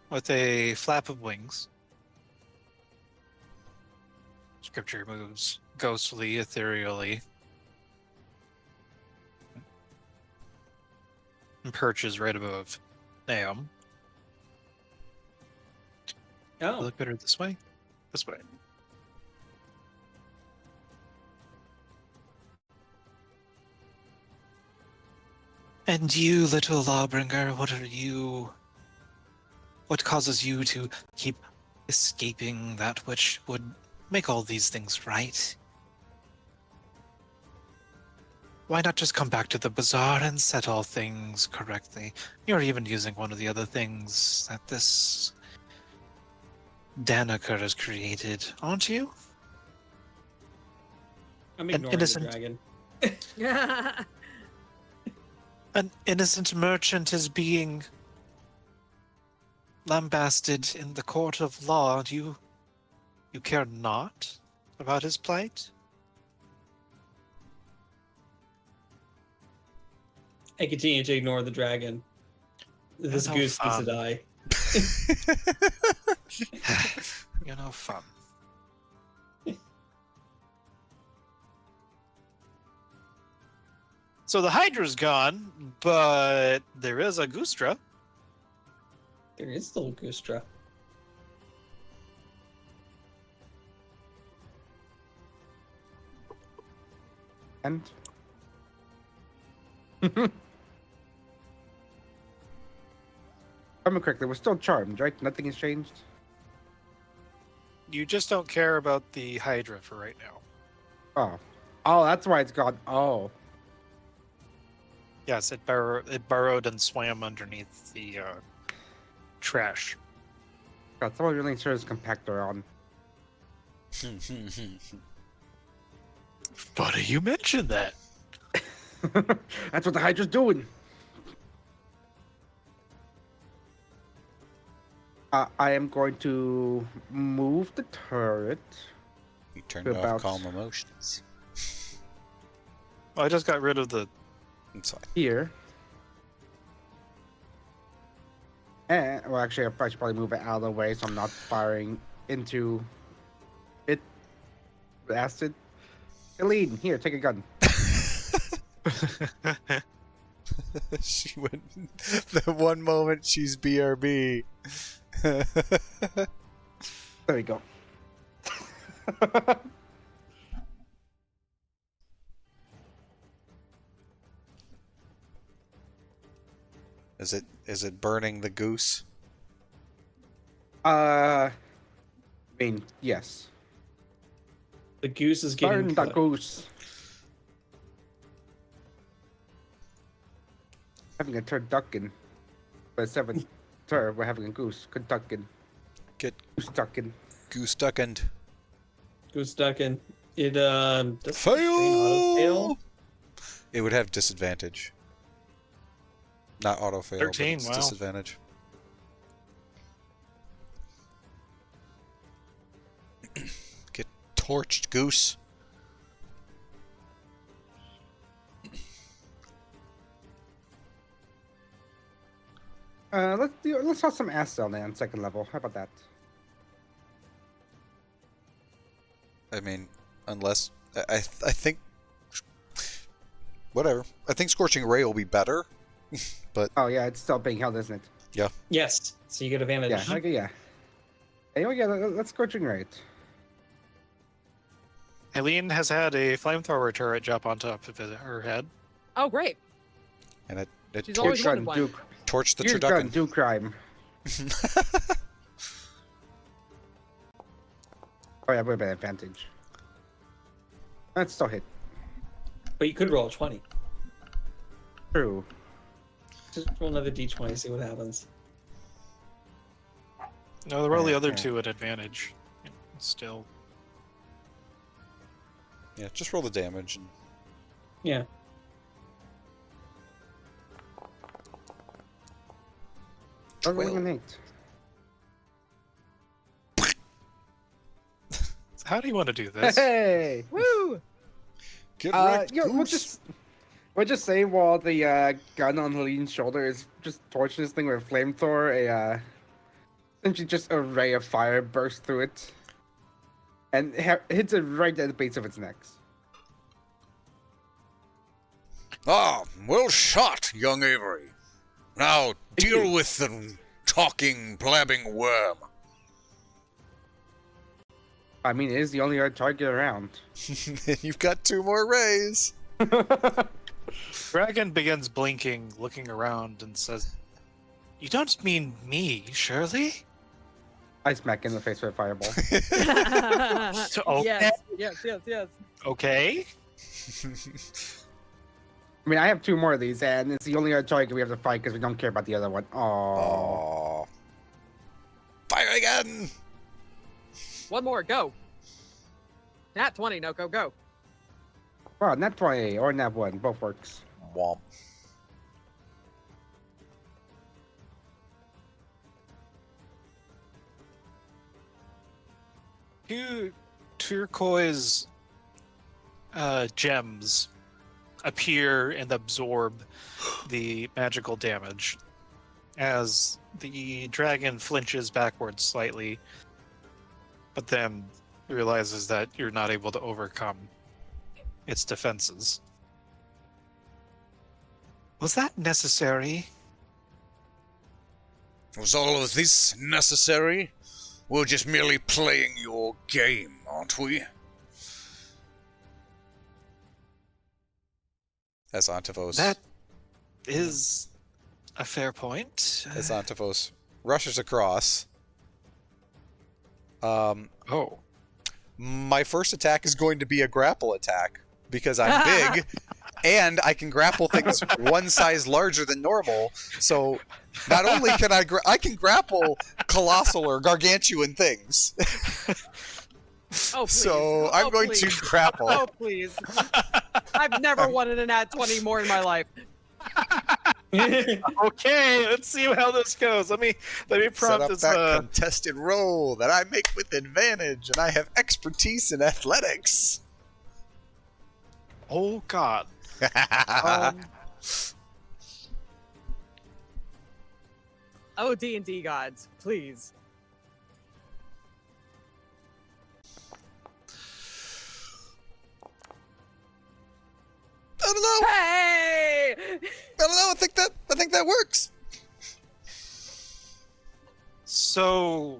A: with a flap of wings. Scripture moves ghostly, ethereally, and perches right above Naum.
E: Oh,
A: Look better this way. This way. And you, little lawbringer, what are you? What causes you to keep escaping that which would make all these things right? Why not just come back to the bazaar and set all things correctly? You're even using one of the other things that this Danaker has created, aren't you?
E: I'm
A: An
E: ignoring the
A: innocent-
E: dragon.
A: An innocent merchant is being lambasted in the court of law. You care not about his plight?
E: I continue to ignore the dragon. This
A: no
E: goose needs to
A: fun.
E: die.
A: You're no fun. So the Hydra's gone, but there is a Goostra.
E: There is still Goostra.
D: And remember correctly, we're still charmed, right? Nothing has changed.
A: You just don't care about the Hydra for right now.
D: Oh, that's why it's gone. Oh,
A: Yes, it burrowed and swam underneath the trash.
D: God, someone really sure his compactor on.
A: Funny you mentioned that.
D: That's what the Hydra's doing. I am going to move the turret.
F: You turned
D: About-
F: off calm emotions.
A: Well, I just got rid of the.
F: It's fine.
D: Here. And, well, actually, I should probably move it out of the way so I'm not firing into it. Blasted. Helene, here, take a gun.
F: She went. The one moment she's BRB.
D: There we go.
F: Is it burning the goose?
D: I mean, yes.
E: The goose is getting
D: Burn the
E: cooked.
D: goose. Having a turducken. But 7 tur, we're having a goose. Kentuckin.
F: Get
D: Goose duckin.
F: goose duckened.
E: Goose stuck in. It does
F: Fail. It would have disadvantage. Not auto fail.
A: 13,
F: but it's
A: wow.
F: disadvantage. Get torched, goose.
D: Let's have some ass cell on second level. How about that?
F: I mean, unless I think whatever. I think Scorching Ray will be better, but
D: Oh yeah, it's still being held, isn't it?
E: Yes, so you get advantage.
D: Yeah. Okay. Yeah. Anyway, yeah. Let's scorching right.
A: Helene has had a flamethrower turret drop on top of her head.
C: Oh, great.
F: and it
C: She's always
D: Gun,
C: wanted one.
D: do
F: torched the
D: use gun,
F: turducken.
D: do crime. Oh yeah, we're at advantage. That's still hit.
E: But you could roll a 20.
D: True.
E: Just roll another d20, see what happens.
A: No, there were the other
D: Okay.
A: two at advantage. Still.
F: Yeah, just roll the damage. And
E: Yeah.
D: Rolling an 8.
A: How do you want to do this?
D: Hey.
C: Woo!
F: get wrecked,
D: Yeah,
F: goose.
D: we'll just say while the gun on Helene's shoulder is just torching this thing with a flamethrower, Essentially, just a ray of fire bursts through it, and hits it right at the base of its neck.
F: Ah, well shot, young Avery. Now deal with the talking, blabbing worm.
D: I mean, it is the only other target around.
F: You've got 2 more rays.
A: Dragon begins blinking, looking around, and says, "You don't mean me, surely?"
D: I smack in the face with a fireball.
A: Okay.
C: Yes.
A: Okay.
D: I mean, I have 2 more of these, and it's the only other target we have to fight because we don't care about the other one. Oh.
F: Fire again!
C: One more, go. Nat 20, no, go.
D: Wow, nat 20 or nat 1, both works.
F: Womp.
A: Two turquoise gems appear and absorb the magical damage as the dragon flinches backwards slightly, but then realizes that you're not able to overcome its defenses. Was that necessary?
F: Was all of this necessary? We're just merely playing your game, aren't we? As Eontavos.
A: That is a fair point.
F: As Eontavos rushes across.
A: Oh.
F: My first attack is going to be a grapple attack because I'm big and I can grapple things one size larger than normal. So not only can I can grapple colossal or gargantuan things.
C: Oh, please.
F: So I'm going
C: please.
F: to grapple.
C: Oh, please. I've never wanted an nat 20 more in my life.
A: Okay, let's see how this goes. Let me
F: Set
A: prompt
F: up
A: this.
F: that contested roll that I make with advantage, and I have expertise in athletics.
A: Oh God.
C: Oh, D&D gods, please.
F: I don't know.
C: Hey!
F: I don't know. I think that works.
A: So,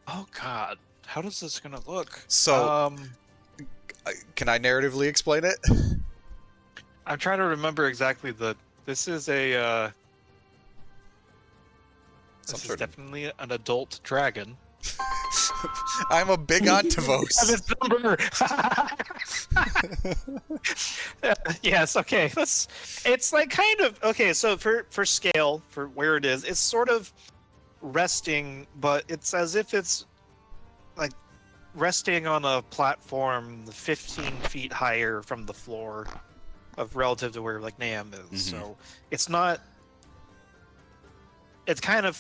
A: oh God, how does this gonna look?
F: So, can I narratively explain it?
A: I'm trying to remember exactly this is a this is definitely an adult dragon.
F: I'm a big Eontavos.
A: Yes, okay. It's like kind of okay, so for scale, for where it is, it's sort of resting, but it's as if it's like resting on a platform 15 feet higher from the floor of relative to where like Nam is.
F: Mhm.
A: So it's not, it's kind of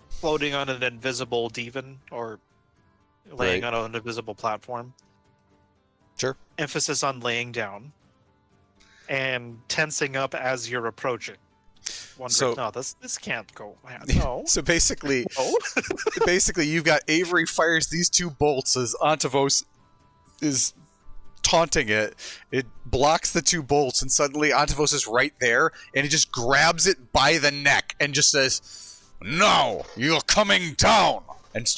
A: floating on an invisible divan or laying
F: Right.
A: on an invisible platform.
F: Sure.
A: Emphasis on laying down and tensing up as you're approaching. Wondering,
F: So-
A: no, this can't go. No.
F: So basically,
A: No.
F: basically, you've got Avery fires these 2 bolts as Eontavos is taunting it. It blocks the 2 bolts, and suddenly Eontavos is right there, and he just grabs it by the neck and just says, "No, you're coming down." And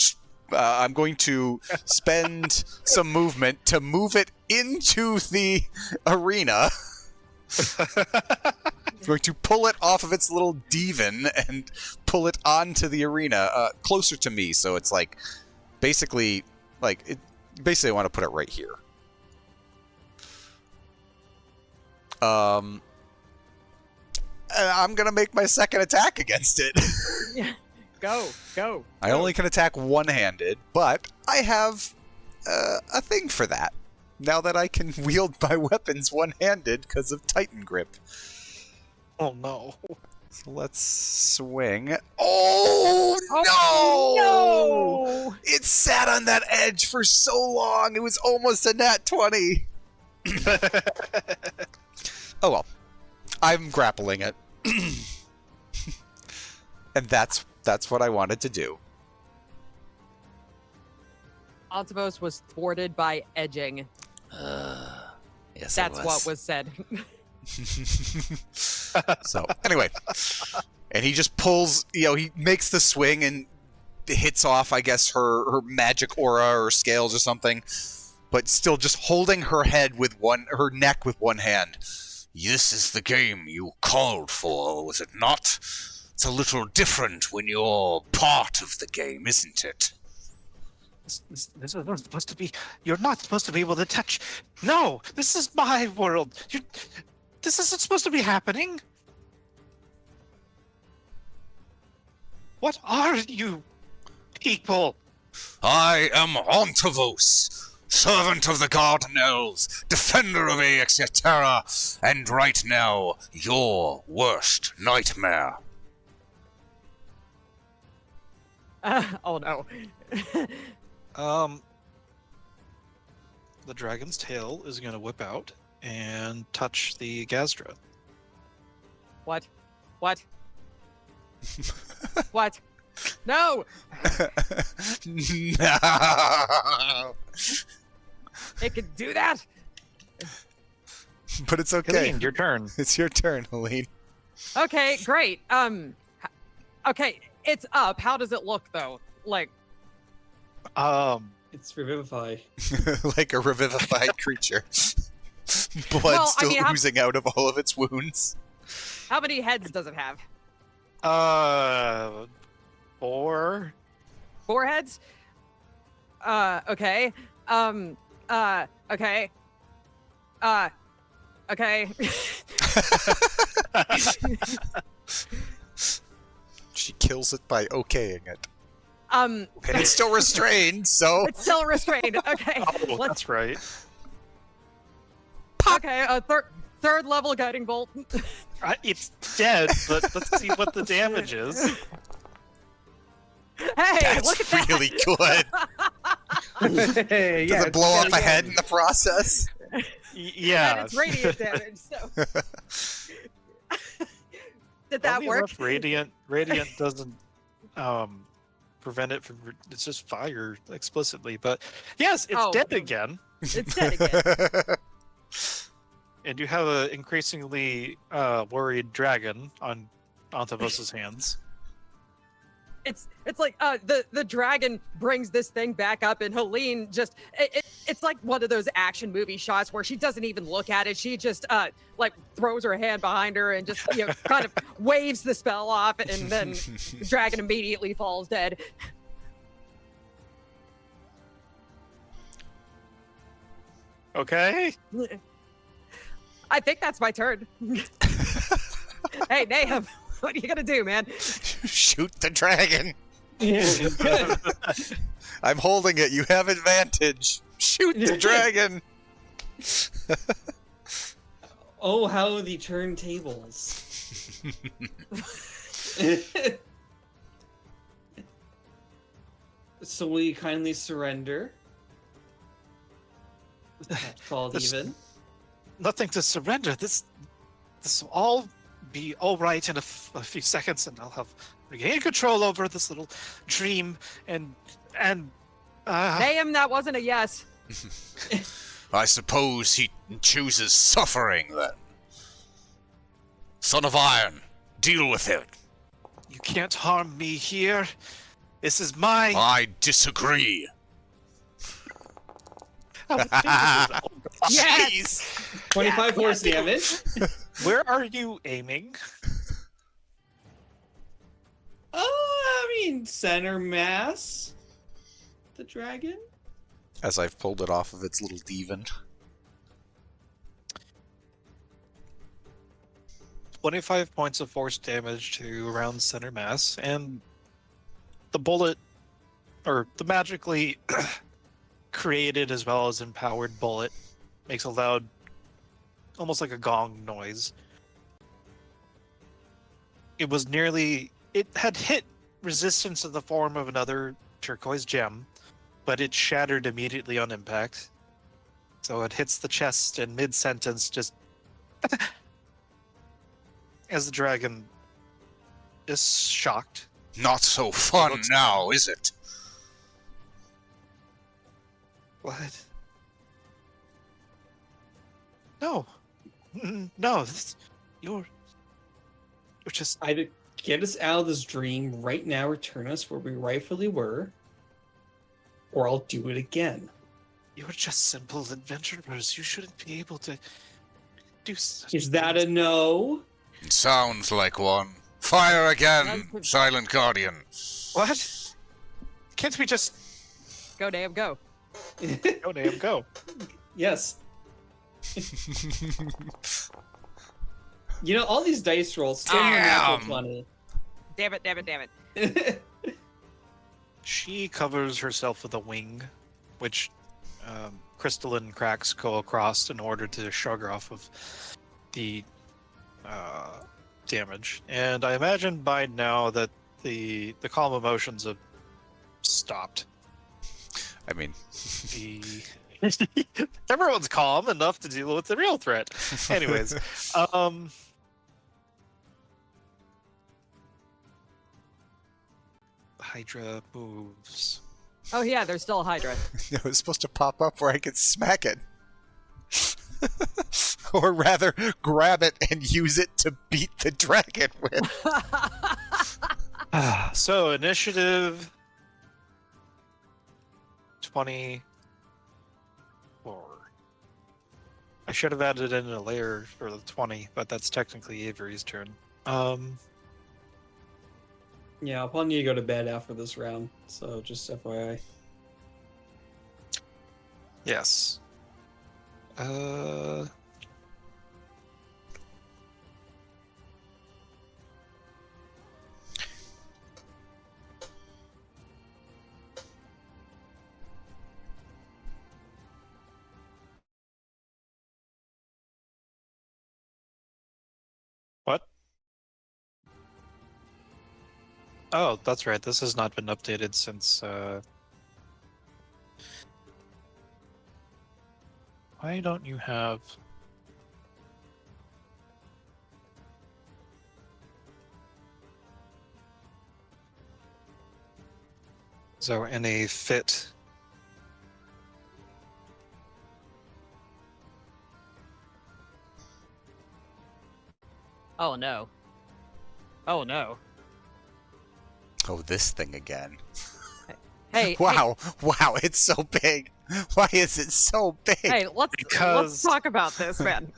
F: I'm going to spend some movement to move it into the arena. I'm going to pull it off of its little divan and pull it onto the arena, closer to me. So it's like, basically, I want to put it right here. And I'm gonna make my second attack against it.
C: Go.
F: I only can attack one-handed, but I have a thing for that. Now that I can wield my weapons one-handed because of Titan Grip.
A: Oh no.
F: So let's swing. Oh no!
C: No!
F: It sat on that edge for so long. It was almost a nat 20. Oh well. I'm grappling it. And that's That's what I wanted to do.
C: Eontavos was thwarted by edging.
F: Yes,
C: That's what was said.
F: So, anyway. And he just pulls, he makes the swing and hits off, I guess, her magic aura or scales or something. But still just holding her neck with one hand. This is the game you called for, was it not? It's a little different when you're part of the game, isn't it?
A: This is not supposed to be. You're not supposed to be able to touch. No, this is my world. This isn't supposed to be happening. What are you people?
B: I am Eontavos, servant of the Garden Elves, defender of Terra, and right now, your worst nightmare.
C: Oh no.
A: The dragon's tail is going to whip out and touch the Gazdra.
C: What? What? What? No!
F: No.
C: It can do that?
F: But it's okay.
A: Helene, your turn.
F: It's your turn, Helene.
C: Okay, great. Okay, it's up. How does it look though? Like,
E: It's Revivify.
F: Like a revivified creature. Blood
C: Well, I
F: still
C: mean,
F: oozing out of all of its wounds.
C: how many heads does it have?
A: 4.
C: 4 heads? Okay. Okay. Okay.
F: She kills it by okaying it.
C: Um,
F: And it's still restrained, so...
C: it's still restrained. Okay.
A: Oh,
C: Let's,
A: that's right.
C: okay, a third level guiding bolt.
A: It's dead, but let's see what the damage is.
C: Hey,
F: That's
C: look at that.
F: really good.
D: Hey,
F: Does
D: yeah,
F: it blow
D: it's
F: off a head in the process?
A: Yeah.
C: And it's radiant damage, so. Did that
A: Oddly
C: work?
A: enough, Radiant doesn't prevent it from. It's just fire explicitly, but yes, it's
C: Oh.
A: dead again.
C: It's dead again.
A: And you have an increasingly worried dragon on Eontavos' hands.
C: It's like the dragon brings this thing back up, and Helene just it's like one of those action movie shots where she doesn't even look at it. She just like throws her hand behind her and just kind of waves the spell off, and then the dragon immediately falls dead.
A: Okay.
C: I think that's my turn. Hey, Nahum, what are you gonna do, man?
F: Shoot the dragon. I'm holding it. You have advantage. Shoot the dragon.
E: Oh, how the turntables. So will you kindly surrender? That's called
A: This-
E: even.
A: Nothing to surrender. This will all be all right in a few seconds, and I'll have regained control over this little dream. And
C: Nahum, that wasn't a yes.
B: I suppose he chooses suffering, then. Son of Iron, deal with it.
A: you can't harm me here. This is my.
B: I disagree.
A: How much damage is it? Oh,
C: Yes!
A: jeez.
E: 25 force damage.
A: Where are you aiming?
E: Oh, I mean, center mass. The dragon.
F: As I've pulled it off of its little divan.
A: 25 points of force damage to around center mass, and the bullet, or the magically created as well as empowered bullet, makes a loud, almost like a gong noise. It had hit resistance in the form of another turquoise gem, but it shattered immediately on impact. So it hits the chest in mid-sentence, just as the dragon is shocked
F: Not so fun
A: looks
F: now, is it?
A: What? No. No, you're just...
E: Either get us out of this dream right now, return us where we rightfully were, or I'll do it again.
A: You're just simple adventurers. You shouldn't be able to do such
E: Is that
A: things.
E: a no?
F: It sounds like one. Fire again, Silent Guardian.
A: What? Can't we just...
C: Go, damn, go.
A: Go, damn, go.
E: Yes. You know, all these dice rolls still have natural 20.
C: Damn it, damn it, damn it.
A: She covers herself with a wing, which crystalline cracks go across in order to shrug her off of the damage. And I imagine by now that the calm emotions have stopped.
F: I mean,
A: Everyone's calm enough to deal with the real threat. Anyways, Hydra moves.
C: Oh yeah, there's still a Hydra.
F: it was supposed to pop up where I could smack it. Or rather, grab it and use it to beat the dragon with.
A: So initiative 24. I should have added in a layer for the 20, but that's technically Avery's turn.
E: Yeah, I'll probably need to go to bed after this round, so just FYI.
A: Yes. What? Oh, that's right. This has not been updated since, Why don't you have... So in a fit...
C: Oh no. Oh no.
F: Oh, this thing again.
C: Hey,
F: Wow, wow, it's so big. Why is it so big?
C: Hey, let's
A: Because-
C: talk about this, man.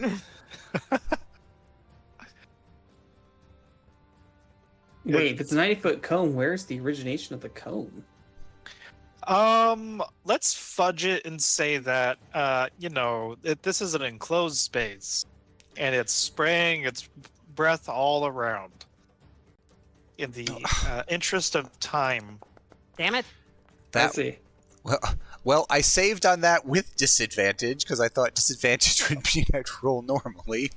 E: Wait, if it's a 90-foot cone, where's the origination of the cone?
A: Let's fudge it and say that, this is an enclosed space, and it's spraying its breath all around. In the interest of time.
C: Damn it.
E: Let's see.
F: Well, I saved on that with disadvantage, because I thought disadvantage would be I'd roll normally.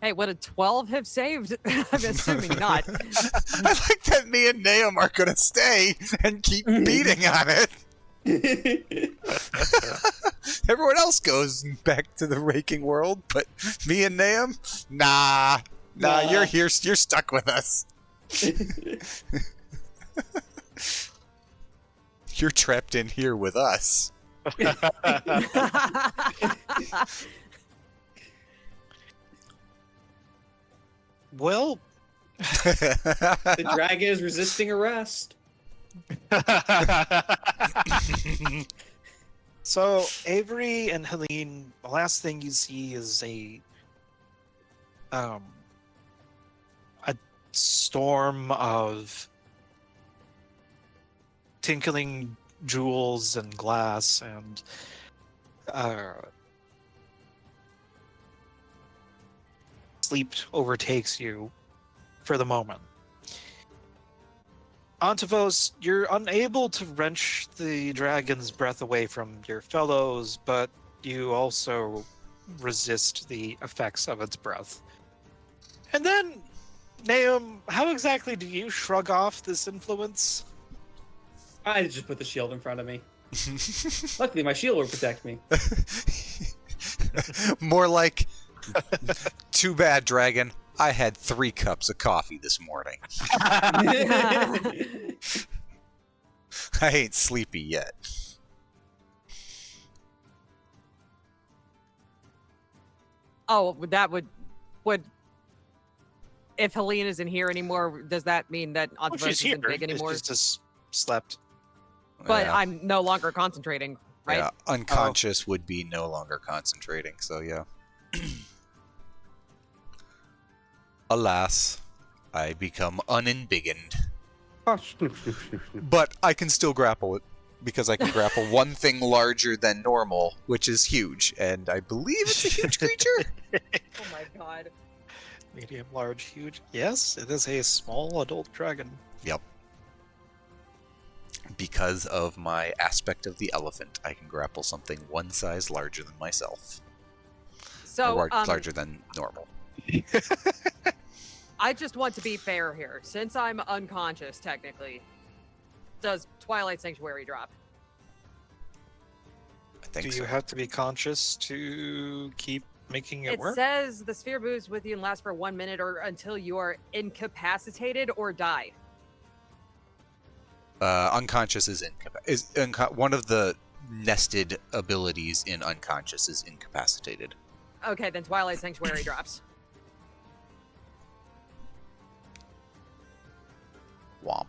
C: Hey, would a 12 have saved? I'm assuming not.
F: I like that me and Naum are going to stay and keep beating on it. Everyone else goes back to the raking world, but me and Naum? Nah, you're here. You're stuck with us. You're trapped in here with us.
A: Well,
E: The dragon is resisting arrest.
A: So Avery and Helene, the last thing you see is a storm of tinkling jewels and glass and sleep overtakes you for the moment. Eontavos, you're unable to wrench the dragon's breath away from your fellows, but you also resist the effects of its breath. And then, Naum, how exactly do you shrug off this influence?
E: I just put the shield in front of me. Luckily, my shield will protect me.
F: More like, too bad, dragon. I had 3 cups of coffee this morning. I ain't sleepy yet.
C: Oh, that would if Helene isn't here anymore, does that mean that
A: Well,
C: Eontavos
A: she's here.
C: isn't big anymore?
A: She's just slept.
C: But
F: Yeah.
C: I'm no longer concentrating, right?
F: Yeah, unconscious would be no longer concentrating, so yeah. Alas, I become unembiggened.
D: Oh, snoop, snoop, snoop, snoop.
F: But I can still grapple it, because I can grapple one thing larger than normal, which is huge, and I believe it's a huge creature?
C: Oh my god.
A: Medium, large, huge. Yes, it is a small adult dragon.
F: Yep. Because of my aspect of the elephant, I can grapple something one size larger than myself.
C: So
F: Or larger than normal.
C: I just want to be fair here. Since I'm unconscious, technically, does Twilight Sanctuary drop?
F: I think
A: Do
F: so.
A: you have to be conscious to keep making it
C: It
A: work?
C: says the sphere moves with you and lasts for 1 minute or until you are incapacitated or die.
F: Unconscious is one of the nested abilities in unconscious is incapacitated.
C: Okay, then Twilight Sanctuary drops.
F: Womp.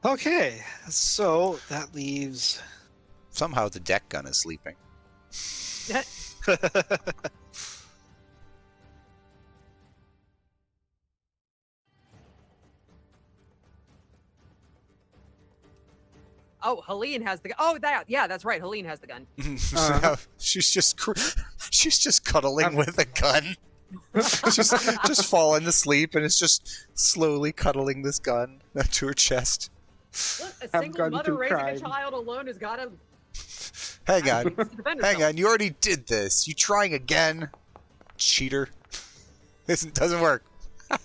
A: Okay, so that leaves.
F: Somehow the deck gun is sleeping.
C: Oh, Helene has the gun. Oh, that's right. Helene has the gun.
F: she's just cuddling with a gun. just falling asleep and it's just slowly cuddling this gun to her chest.
C: Look, a
D: Have
C: single
D: gone
C: mother
D: to
C: raising
D: crime.
C: a child alone has got to
F: Hang on.
C: defend
F: Hang
C: herself.
F: on, you already did this. You trying again? Cheater. This doesn't work.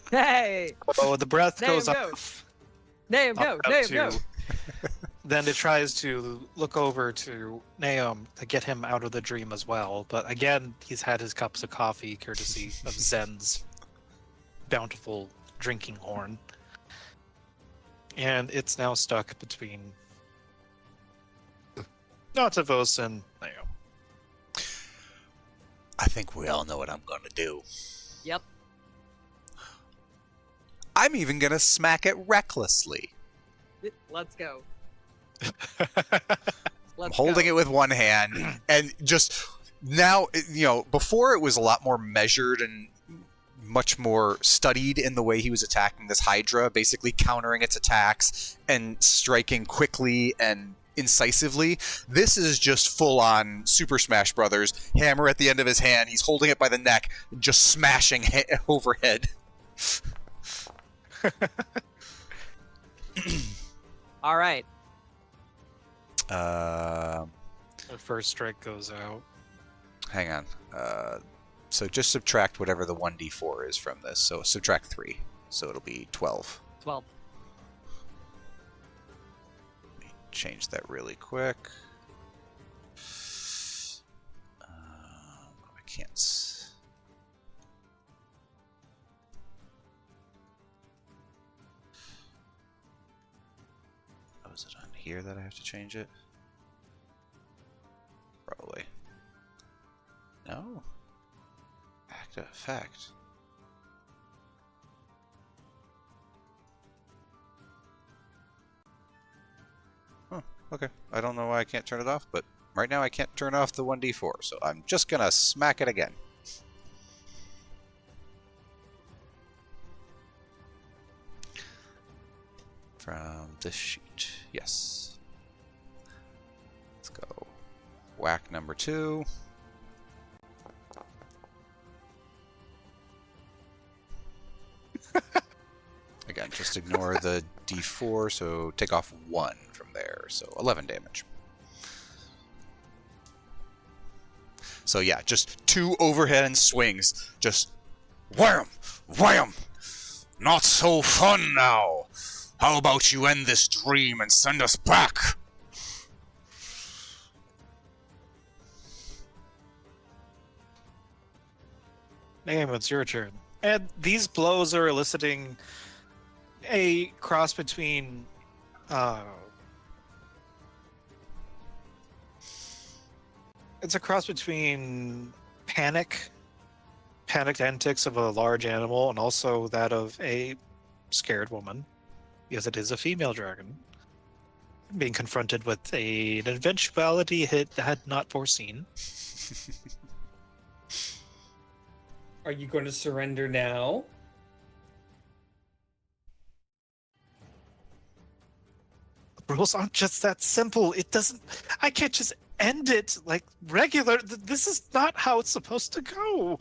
C: Hey,
A: Oh, the breath
C: Name
A: goes
C: go.
A: up.
C: name go,
A: up
C: name
A: to-
C: go.
A: Then it tries to look over to Naum to get him out of the dream as well. But again, he's had his cups of coffee courtesy of Zen's bountiful drinking horn. And it's now stuck between Eontavos and Naum.
F: I think we all know what I'm gonna do.
C: Yep.
F: I'm even gonna smack it recklessly.
C: Let's go.
F: I'm
C: Let's
F: holding
C: go.
F: it with one hand and just now, before it was a lot more measured and much more studied in the way he was attacking this Hydra, basically countering its attacks and striking quickly and incisively. This is just full on Super Smash Brothers, hammer at the end of his hand. He's holding it by the neck, just smashing overhead.
C: All right.
A: The first strike goes out.
F: Hang on. So just subtract whatever the 1d4 is from this. So subtract 3. So it'll be 12.
C: 12.
F: Let me change that really quick. I can't. Oh, is it on here that I have to change it? Probably. No. Active effect. Huh, okay. I don't know why I can't turn it off, but right now I can't turn off the 1d4, so I'm just gonna smack it again. From this sheet. Yes. Let's go. Whack number 2. Again, just ignore the d4, so take off 1 from there. So 11 damage. So yeah, just 2 overhand swings. Just wham! Wham! Not so fun now! How about you end this dream and send us back?
A: Name, it's your turn. And these blows are eliciting a cross between it's a cross between panicked antics of a large animal and also that of a scared woman, because it is a female dragon being confronted with an eventuality it had not foreseen.
E: Are you going to surrender now?
A: The rules aren't just that simple. It doesn't. I can't just end it like regular. This is not how it's supposed to go.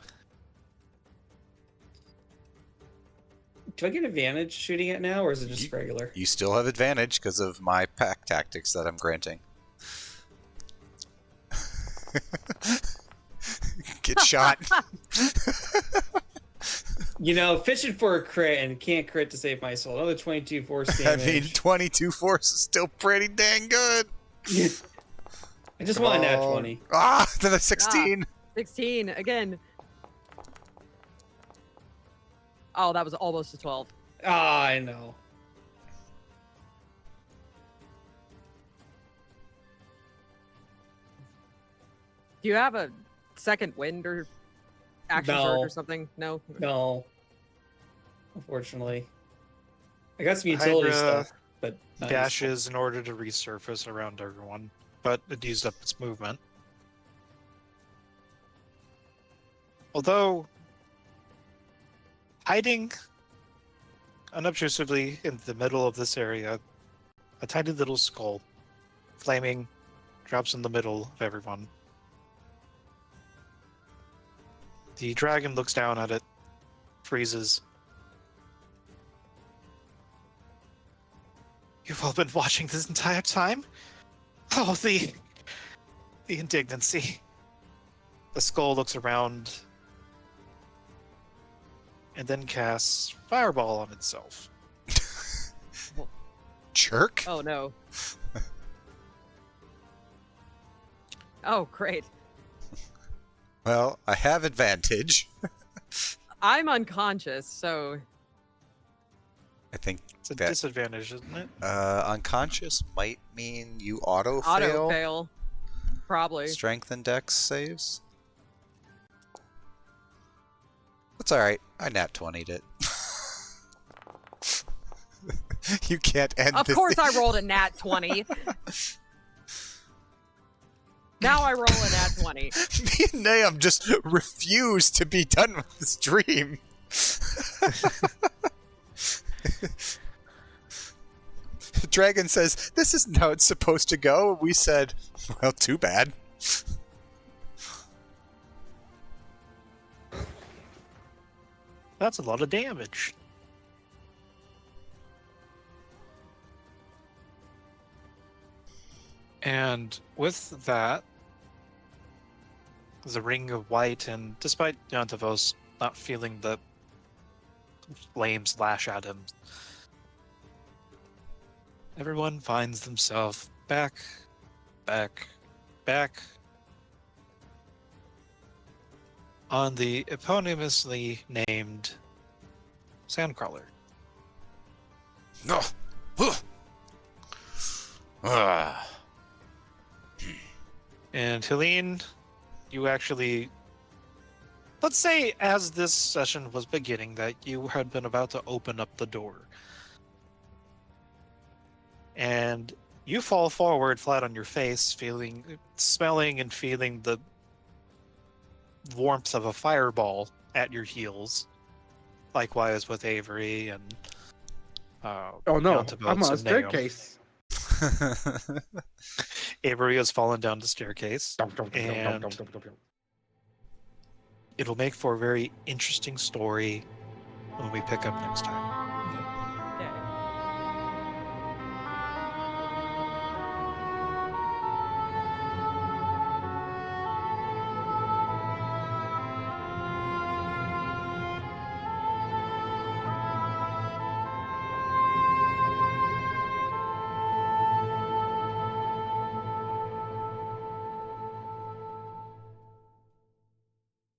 E: Do I get advantage shooting it now, or is it just regular?
F: You still have advantage because of my pack tactics that I'm granting. Get shot.
E: You know, fishing for a crit and can't crit to save my soul. Another 22 force
F: I
E: damage.
F: mean, 22 force is still pretty dang good.
E: I just want a nat 20.
F: Ah, then a 16.
C: 16 again. Oh, that was almost a 12.
E: Ah, I know.
C: Do you have a second wind or action
E: No.
C: surge or something? No.
E: No. Unfortunately. I got some utility
A: Hydra
E: stuff, but not
A: dashes in order to resurface around everyone, but it used up its movement. Although hiding unobtrusively in the middle of this area, a tiny little skull, flaming, drops in the middle of everyone. The dragon looks down at it, freezes. You've all been watching this entire time? Oh, the indignancy. The skull looks around and then casts Fireball on itself.
F: Jerk.
C: Oh no. Oh, great.
F: Well, I have advantage.
C: I'm unconscious, so
F: I think
A: It's a
F: that
A: disadvantage, isn't it?
F: unconscious might mean you auto
C: auto fail. Probably.
F: Strength and dex saves. That's alright. I nat 20'd it. You can't end
C: Of
F: this.
C: course I rolled a nat 20. Now I roll a nat 20.
F: Me and Nahum just refuse to be done with this dream. The dragon says, "This isn't how it's supposed to go." We said, "Well, too bad."
A: That's a lot of damage. And with that, the ring of white, and despite Eontavos not feeling the flames lash at him, everyone finds themselves back on the eponymously named Sandcrawler.
F: No.
A: And Helene, you actually, let's say as this session was beginning, that you had been about to open up the door. And you fall forward flat on your face, smelling and feeling the warmth of a fireball at your heels. Likewise with Avery and
D: Oh no,
A: Eontavos
D: I'm on a
A: and Nahum.
D: staircase.
A: Avery has fallen down the staircase.
D: Dum, dum, dum, dum,
A: And-
D: dum, dum, dum, dum.
A: It'll make for a very interesting story when we pick up next time.